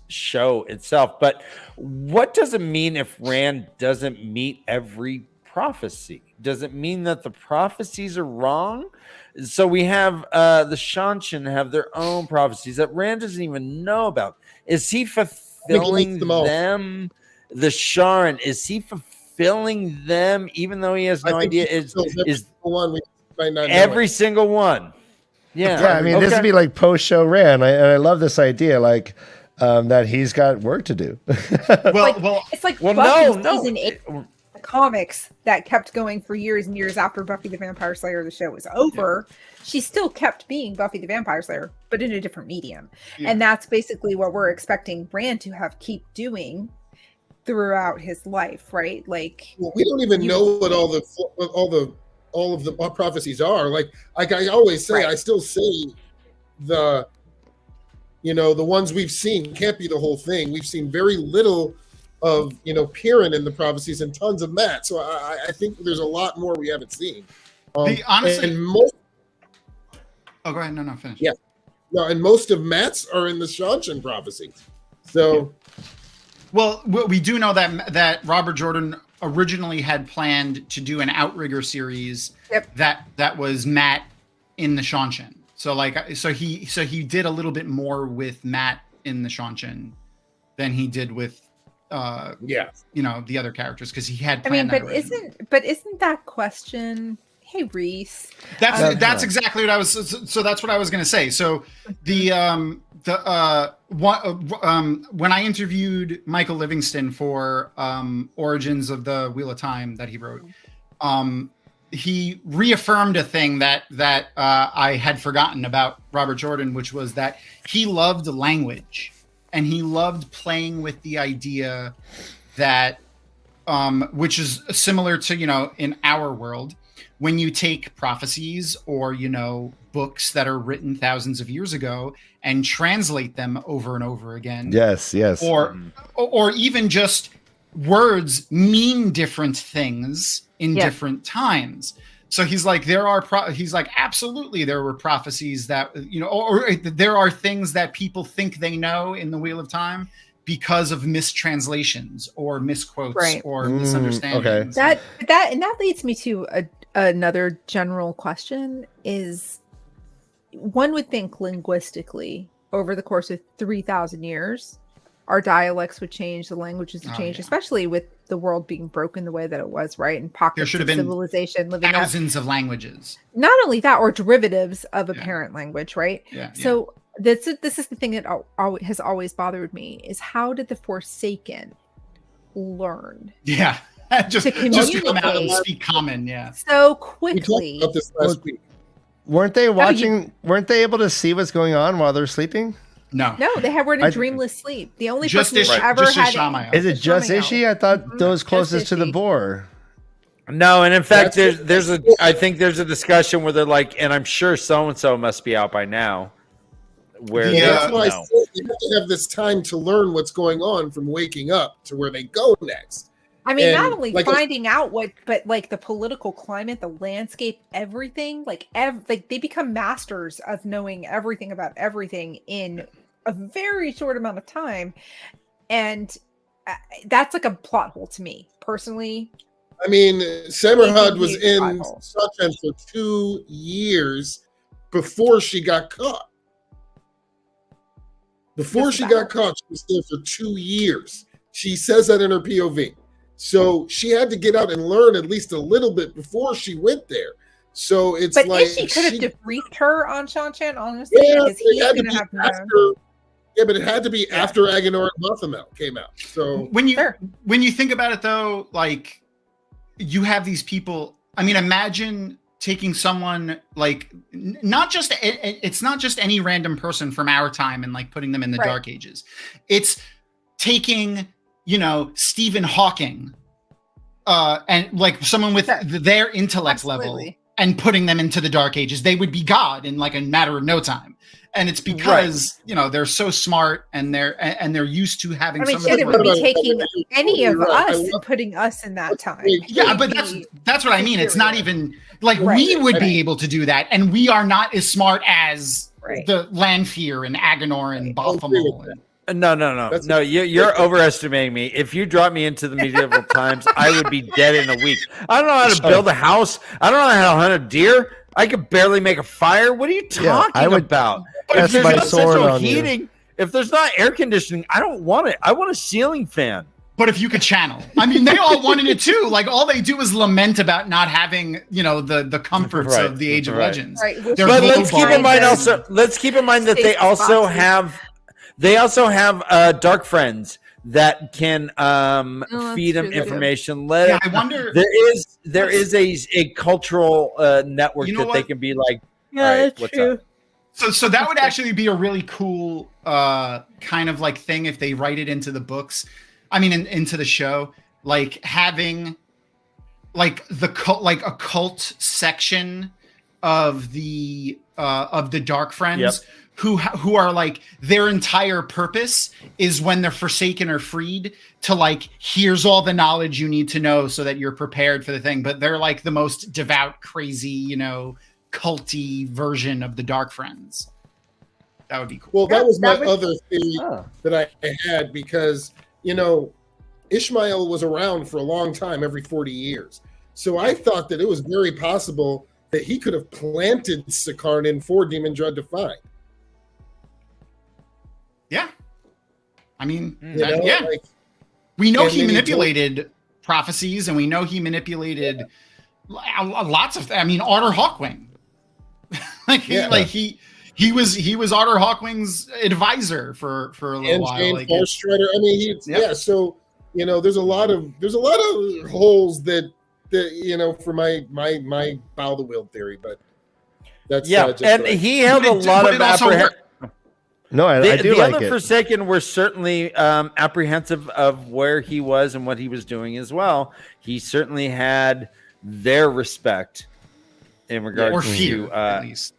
show itself, but what does it mean if Rand doesn't meet every prophecy? Does it mean that the prophecies are wrong? So we have the Shanchan have their own prophecies that Rand doesn't even know about. Is he fulfilling them? The Sharan, is he fulfilling them even though he has no idea? Is every single one? Yeah. I mean, this would be like post-show Rand, and I love this idea, like that he's got work to do. It's like Buffy season 8 the comics that kept going for years and years after Buffy the Vampire Slayer the show was over. She still kept being Buffy the Vampire Slayer, but in a different medium. And that's basically what we're expecting Rand to keep doing throughout his life, right? Like, we don't even know what all of the prophecies are. Like I always say, I still say the ones we've seen can't be the whole thing. We've seen very little of Piran in the prophecies and tons of Matt. So I think there's a lot more we haven't seen. Honestly, go ahead. No, finish. Yeah, no, and most of Matt's are in the Shanchan prophecies. So. Well, we do know that Robert Jordan originally had planned to do an Outrigger series that was Matt in the Shanchan. So he did a little bit more with Matt in the Shanchan than he did with the other characters, because he had planned isn't that question, hey Reese, that's exactly what I was that's what I was going to say. So when I interviewed Michael Livingston for Origins of the Wheel of Time that he wrote, he reaffirmed a thing that I had forgotten about Robert Jordan, which was that he loved language and he loved playing with the idea that which is similar to in our world, when you take prophecies or books that are written thousands of years ago and translate them over and over again. Yes. Or even just words mean different things in different times. So he's like, absolutely, there were prophecies that, or there are things that people think they know in the Wheel of Time because of mistranslations or misquotes or misunderstandings. Okay. That leads me to another general question is, one would think linguistically over the course of 3,000 years, our dialects would change, the languages would change, especially with the world being broken the way that it was, right? And pockets of civilization living thousands of languages. Not only that, or derivatives of a parent language, right? So this is the thing that has always bothered me, is how did the Forsaken learn? Yeah. just come out and speak common, so quickly. We talked about this last week. Weren't they watching? Weren't they able to see what's going on while they're sleeping? No, they were in a dreamless sleep. The only person who ever had is it just Ishi? I thought those closest to the boar. No, and in fact, I think there's a discussion where they're like, and I'm sure so and so must be out by now. where That's why I no. said you have to have this time to learn what's going on from waking up to where they go next. I mean, And not only like finding out what, but like the political climate, the landscape, everything. Like they become masters of knowing everything about everything in a very short amount of time, and that's like a plot hole to me personally. I mean, Samarhad was in Bible. Sunshine for 2 years before she got caught. Before Just she about. got caught, she was there for 2 years. She says that in her POV. So she had to get out and learn at least a little bit before she went there. So it's But like if she could have debriefed her on Shanchan, honestly, yeah, because it he's had to going be to have known. after. Yeah, but it had to be after Agenor and Baphomet came out. So When Sure. you think about it though, like you have these people. I mean, imagine taking someone like it's not just any random person from our time and like putting them in the Right. Dark Ages. It's taking, Stephen Hawking and like someone with Sure. their intellect level Absolutely. and putting them into the Dark Ages. They would be God in like a matter of no time. And it's because they're so smart and they're used to having. I mean, some shit, it of would the be taking any of Right. I us and love- putting us in that time. yeah, It but would that's be that's what I mean. It's not superior. even like Right. we would be able to do that, and we are not as smart as Right. the Lanfear and Agenor and Balthamol. No. That's- No, you're overestimating me. If you drop me into the medieval times, I would be dead in a week. I don't know how to build a house. I don't know how to hunt a deer. I could barely make a fire. What are you talking I would about? press If there's my not sword central on you. heating, if there's not air conditioning, I don't want it. I want a ceiling fan. But if you could channel, I mean, they all wanted it too. Like all they do is lament about not having, the comforts Right, of the Age of right. Legends. Right. Which They're But low let's keep in bar. mind that they also have dark friends that can that's feed them true, they do. information. Yeah, I wonder. There is a cultural network You know that they what? can be like. Yeah, all right, that's what's true. up? So that would actually be a really cool kind of like thing if they write it into the books. I mean, into the show, like having like the cult, like a cult section of the Dark Friends. Yep. Who are like their entire purpose is when they're forsaken or freed to like, here's all the knowledge you need to know so that you're prepared for the thing. But they're like the most devout, crazy, culty version of the Dark Friends. That would be cool. Well, that was my That would- other theory Oh. that I had because, Ishmael was around for a long time, every 40 years. So I thought that it was very possible that he could have planted Sikarnin for Demandred to find. Yeah. I mean, Like, we know and he then he manipulated prophecies, and we know he manipulated lots of. I mean, Otter Hawkwing. He was Otter Hawkwing's advisor for a little and while. Jane Like, Farstrider. I mean, so there's a lot of holes that for my bow the wheel theory, but that's just and what I- he held a But lot it of also apprehension. No, I do The like other it. Forsaken were certainly apprehensive of where he was and what he was doing as well. He certainly had their respect in regards or fear, to at least.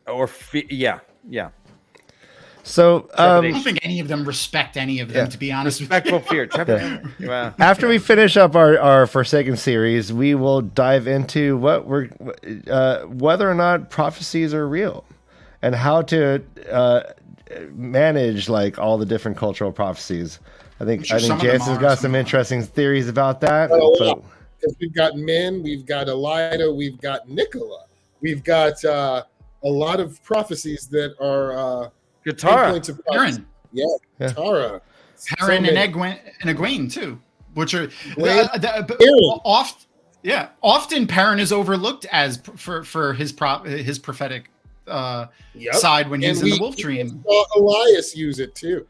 yeah. So I don't think any of them respect any of them, to be honest with Respectful fear. Wow. after we finish up our Forsaken series, we will dive into whether or not prophecies are real and how to manage like all the different cultural prophecies. I think some of them Jansen's are, got some some aren't. interesting theories about that. Because we've got Min, we've got Elida, we've got Nicola, we've got a lot of prophecies that are Guitar. points of prophecy. Aaron, Yeah. Tara, Perrin So and Egwene too, which are Aaron. often Perrin is overlooked as for his prophetic Yep. side when he's And in the we Wolf Dream. saw Elias use it too.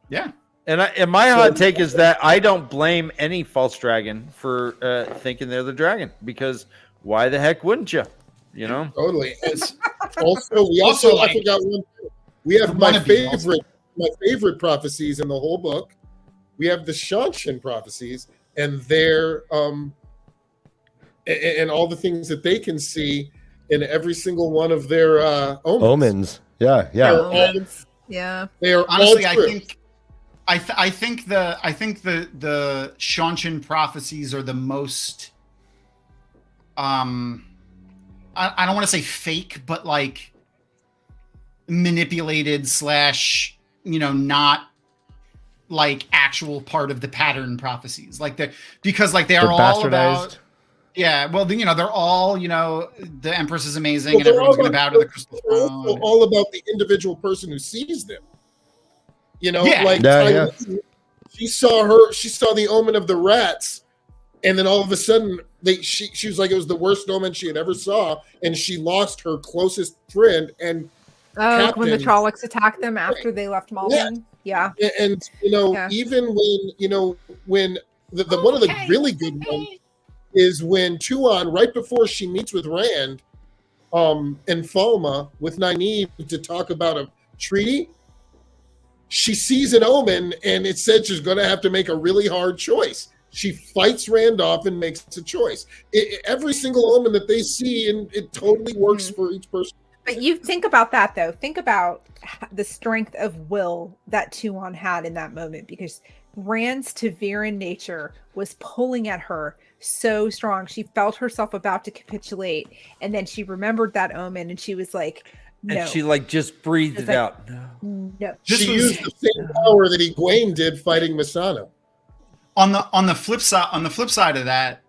Yeah. And my hot take is that I don't blame any false dragon for thinking they're the dragon, because why the heck wouldn't you? Totally. It's, We Also, I like, forgot one. We have my wannabe also. favorite prophecies in the whole book. We have the Shanshan prophecies and their and all the things that they can see in every single one of their omens. Omens. Yeah. Their omens. Yeah. They are Honestly, all I true. think I think the Shanshan prophecies are the most I don't want to say fake, but like manipulated / not like actual part of the pattern prophecies. Like because like they are all about well, they're all, the Empress is amazing and everyone's going to bow to the crystal throne. All about the individual person who sees them. Yeah. She saw the omen of the rats, and then all of a sudden she was like, it was the worst omen she had ever saw, and she lost her closest friend and when the Trollocs attacked them after they left Malden. Yeah. And even when the one of the really good ones is when Tuon, right before she meets with Rand and Falma with Nynaeve to talk about a treaty, she sees an omen and it said she's going to have to make a really hard choice. She fights Rand off and makes a choice. Every single omen that they see, and it totally works for each person. But you think about that, though. Think about the strength of will that Tuon had in that moment, because Rand's Taveran nature was pulling at her so strong. She felt herself about to capitulate, and then she remembered that omen, and she was like, no. And she like just breathed it out. No. She used the same power that Egwene did fighting Missandei. On the flip side of that,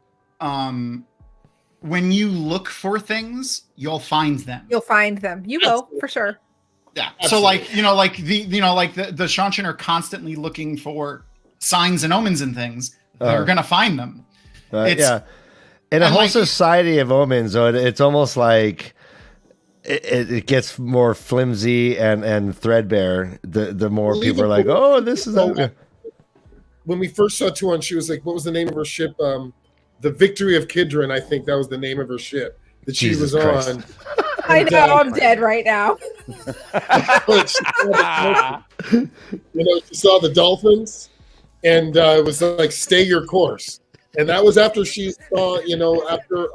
when you look for things, you'll find them. You'll find them. You will, for sure. Yeah. Absolutely. So like the Shanshan are constantly looking for signs and omens and things. They're gonna find them. In a whole society of omens, though, it's almost like it gets more flimsy and threadbare. The more people are like, oh, this is okay. When we first saw Tuon, she was like, what was the name of her ship? The Victory of Kidron, I think that was the name of her ship that she was on. I know, I'm dead right now. She saw the dolphins, and it was like, stay your course. And that was after she saw, after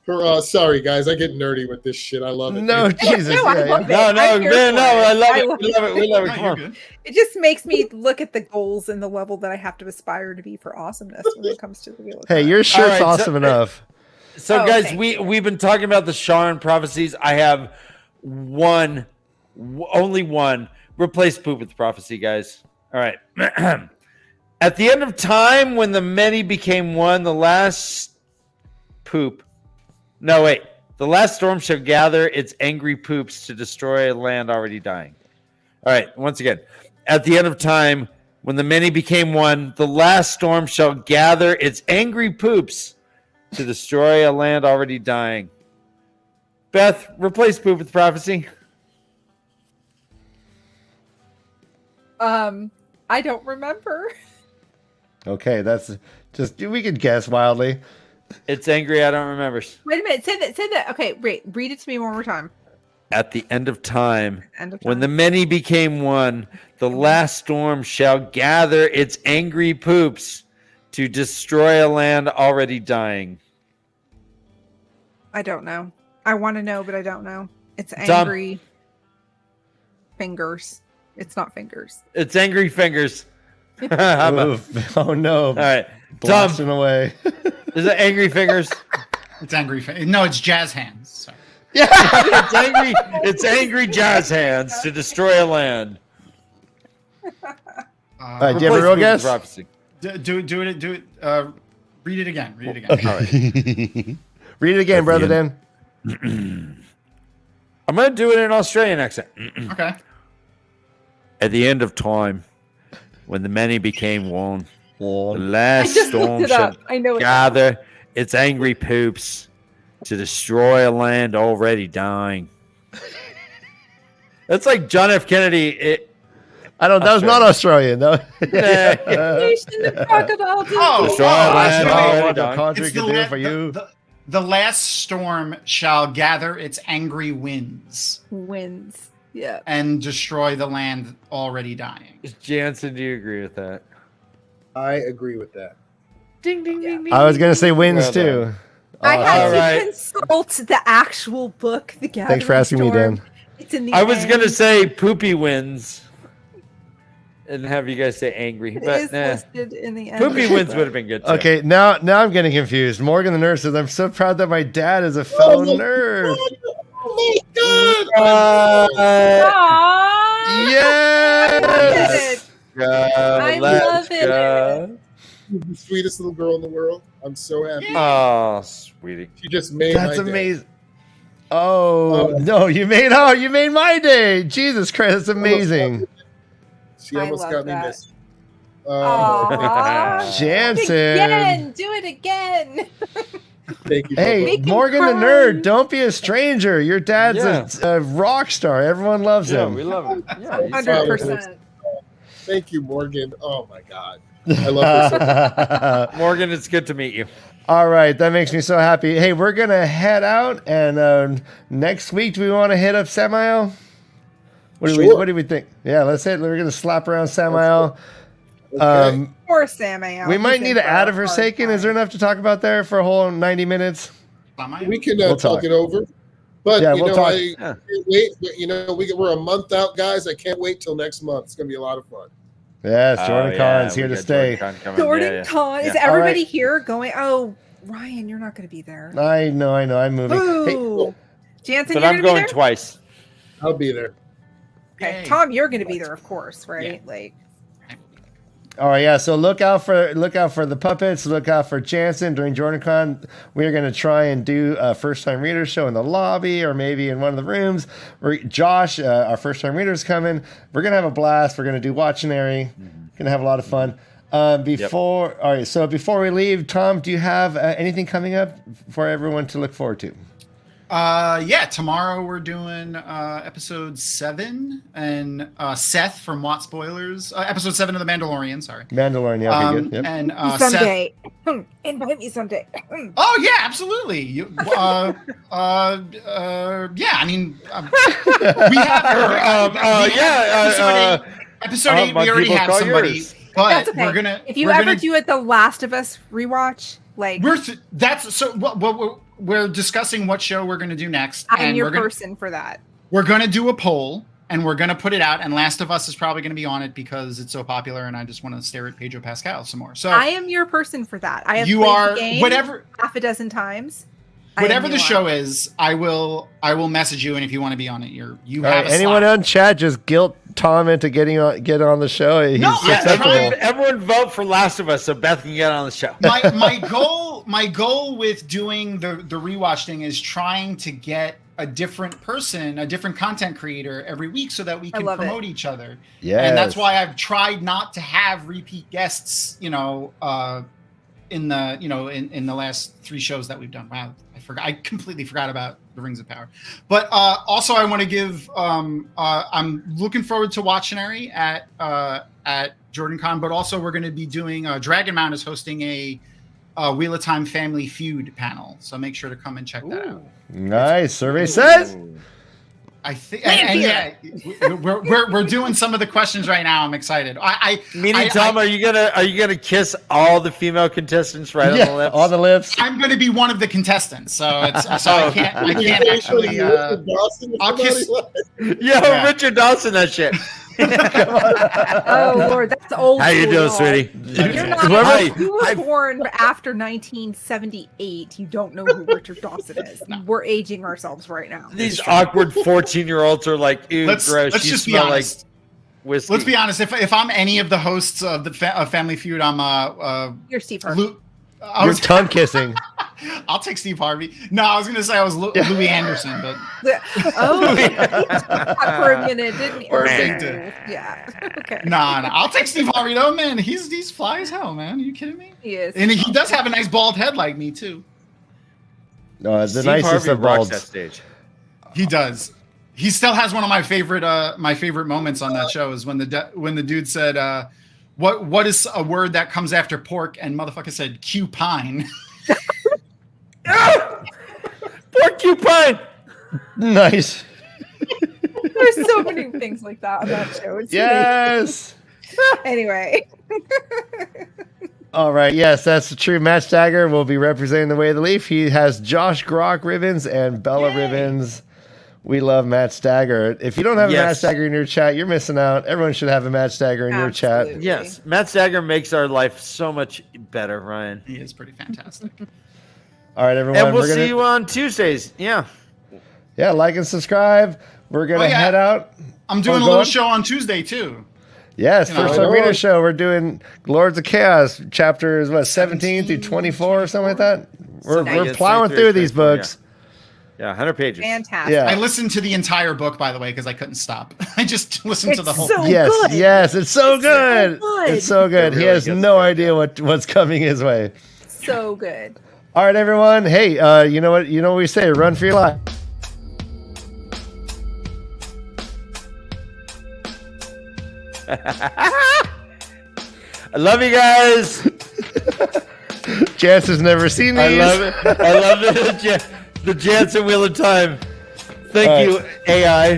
her. Sorry, guys, I get nerdy with this shit. I love it. No, Jesus. No, I love it. I love it. We love it. Come on. It just makes me look at the goals and the level that I have to aspire to be for awesomeness when it comes to the Wheel of Hey, Time. your shirt's right, awesome enough. So, Oh, guys, thank we've been talking about the Sharn prophecies. I have only one. Replace poop with prophecy, guys. All right. At the end of time, when the many became one, the last poop. No, wait. The last storm shall gather its angry poops to destroy a land already dying. All right. Once again. At the end of time, when the many became one, the last storm shall gather its angry poops to destroy a land already dying. Beth, replace poop with prophecy. I don't remember. Okay, that's just, we could guess wildly. It's angry. I don't remember. Wait a minute. Say that. Okay, wait. Read it to me one more time. At the end of time, End of when time. the many became one, the last storm shall gather its angry poops to destroy a land already dying. I don't know. I want to know, but I don't know. It's Tom. angry fingers. It's not fingers. It's angry fingers. How about- Oof. Oh, no. all right. Blasting Tom, away. is it angry fingers? It's angry. No, it's jazz hands. Sorry. It's angry. It's angry jazz hands to destroy a land. All right, do you have a real guess? Prophecy. Do it. Read it again. Read it again. Okay. All right. Read it again, brother the Dan. I'm going to do it in an Australian accent. Okay. At the end of time, when the many became one, the Oh, I last just storm looked it shall up. I know it. gather its angry poops to destroy a land already dying. That's like John F. Kennedy. I don't. That was not Australian. That was, Nation of crocodile teeth. Destroy a land already what the dying. country It's can do for you. the last storm shall gather its angry winds Wins. Yeah. and destroy the land already dying. Jansen, do you agree with that? I agree with that. Ding, ding, ding, ding. I was gonna say wins Well too. I had All to right. consult the actual book, The Gathering Thanks for asking me, Storm, Dan. It's in the I was gonna end. say Poopy wins, and have you guys say angry, It but is nah. listed in the end. Poopy wins would have been good too. Okay, now I'm getting confused. Morgan the nurse says, "I'm so proud that my dad is a fellow nerd." Oh my god! Aww. Yes. I love it. Go. You're the sweetest little girl in the world. I'm so happy. Oh, sweetie. She just made That's my day. amazing. Oh no, you made my day. Jesus Christ, that's amazing. She I almost love got me that. missed. Aww. Jansen. Again, do it again. Thank you. Hey, Make him Morgan the cry. nerd, don't be a stranger. Your dad's a rock star. Everyone loves Yeah, him. we love it. Yeah, he's 100%. Thank you, Morgan. Oh my god. I love her so much. Morgan, it's good to meet you. All right, that makes me so happy. Hey, we're gonna head out, and next week, do we want to hit up Samael? What do we think? Yeah, let's hit. We're gonna slap around Samael. Okay. Poor Samael. We might He's need in to for add a a hard Forsaken. Is there time. enough to talk about there for a whole 90 minutes? We can We'll talk talk. it over. But Yeah, you we'll know, talk. I Yeah. can't wait. But, you know, we're a month out, guys. I can't wait till next month. It's gonna be a lot of fun. Yes, Jordan Oh, Collins yeah, here we to got stay. Jordan Con coming. Jordan Yeah, yeah. Con. Is Yeah. everybody All right. here going? Oh, Ryan, you're not going to be there. I know. I'm moving. Hey, Ooh. Jansen, But you're I'm going to be going there? twice. I'll be there. Okay. Yay. Tom, you're going to be there, of course, right? Like, all right, yeah. So look out for the puppets. Look out for Jansen during JordanCon. We're going to try and do a first time reader show in the lobby or maybe in one of the rooms. Josh, our first time reader, is coming. We're going to have a blast. We're going to do Watchinary. Going to have a lot of fun. All right. So before we leave, Tom, do you have anything coming up for everyone to look forward to? Yeah, tomorrow we're doing episode 7 and Seth from Watt Spoilers. Episode 7 of The Mandalorian, sorry. Mandalorian, yeah, okay, good. Yep. And Seth. someday. Invite me someday. Oh yeah, absolutely. Yeah, I mean, we have episode 8. my We already people have call somebody, yours. but That's okay. we're gonna. If you we're ever gonna, do it, The Last of Us rewatch, like, that's so. What we're discussing what show we're gonna do next. I'm and your we're gonna, person for that. We're gonna do a poll. And we're going to put it out, and Last of Us is probably going to be on it because it's so popular, and I just want to stare at Pedro Pascal some more. So I am your person for that. I have you played are the game whatever half a dozen times. whatever the show is. I will message you, and if you want to be on it, you All have right, a anyone slot. on chat just guilt Tom into get on the show. He's No, yeah, acceptable. Everyone vote for Last of Us so Beth can get on the show. my goal with doing the rewatch thing is trying to get a different person, a different content creator every week so that we can love promote each other. Yes. And that's why I've tried not to have repeat guests, in the last 3 shows that we've done. Wow, I completely forgot about the Rings of Power. But also I want to give I'm looking forward to Watchinary at JordanCon, but also we're going to be doing Dragonmount is hosting a Wheel of Time Family Feud panel. So make sure to come and check that out. Nice. Survey says. I think, and yeah, we're doing some of the questions right now. I'm excited. Meaning, Tom, are you gonna kiss all the female contestants right on the lips? On the lips. I'm going to be one of the contestants, so I can't actually. I'll kiss. Yo, Richard Dawson, that shit. Oh Lord, that's old. How you school, doing, y'all. sweetie? You're not. Hi. You were born after 1978. You don't know who Richard Dawson is. We're aging ourselves right now. These awkward 14-year-olds are like, ew, Let's gross. just You be smell like honest. whiskey. Let's be honest. If I'm any of the hosts of the Family Feud, I'm You're Steve Harvey. You're tongue kissing. I'll take Steve Harvey. No, I was going to say I was Louis Anderson, but Oh, he talked for a minute, didn't he? Or Man. Victor. Yeah. Okay. nah. I'll take Steve Harvey though, man. He's fly as hell, man. Are you kidding me? He is. And he does have a nice bald head like me too. No, the Steve nicest Harvey of rocks balls. that stage. He does. He still has one of my favorite moments on that show is when the dude said, "What is a word that comes after pork?" And motherfucker said, "Cupine." Porcupine. Nice. There's so many things like that on that show. It's Yes. amazing. Anyway. All right. Yes, that's true. MaTsDaGger will be representing the Way of the Leaf. He has Josh Grock ribbons and Bella ribbons. We love MaTsDaGger. If you don't have Yes. a MaTsDaGger in your chat, you're missing out. Everyone should have a MaTsDaGger in your chat. Absolutely. Yes, MaTsDaGger makes our life so much better, Ryan. He is pretty fantastic. All right, everyone. And we'll we're gonna, see you on Tuesdays. Yeah. Yeah, like and subscribe. We're going to head out. I'm doing a go little on. show on Tuesday too. Yes, You know, First go Time Reader on. Show. We're doing Lords of Chaos, chapters, 17 through 24 or something like that? We're Nice. plowing through these books. Yeah, 100 pages. Fantastic. Yeah. I listened to the entire book, by the way, because I couldn't stop. I just listened to It's the whole. so Yes, good. yes, it's so It's so good. good. It's so good. It He really has gets no good, idea what's coming his way. So good. All right, everyone. Hey, you know what? You know what we say? Run for your life. I love you guys. Jess has never seen these. I love it. I love the Jansen Wheel of Time. Thank All you, AI.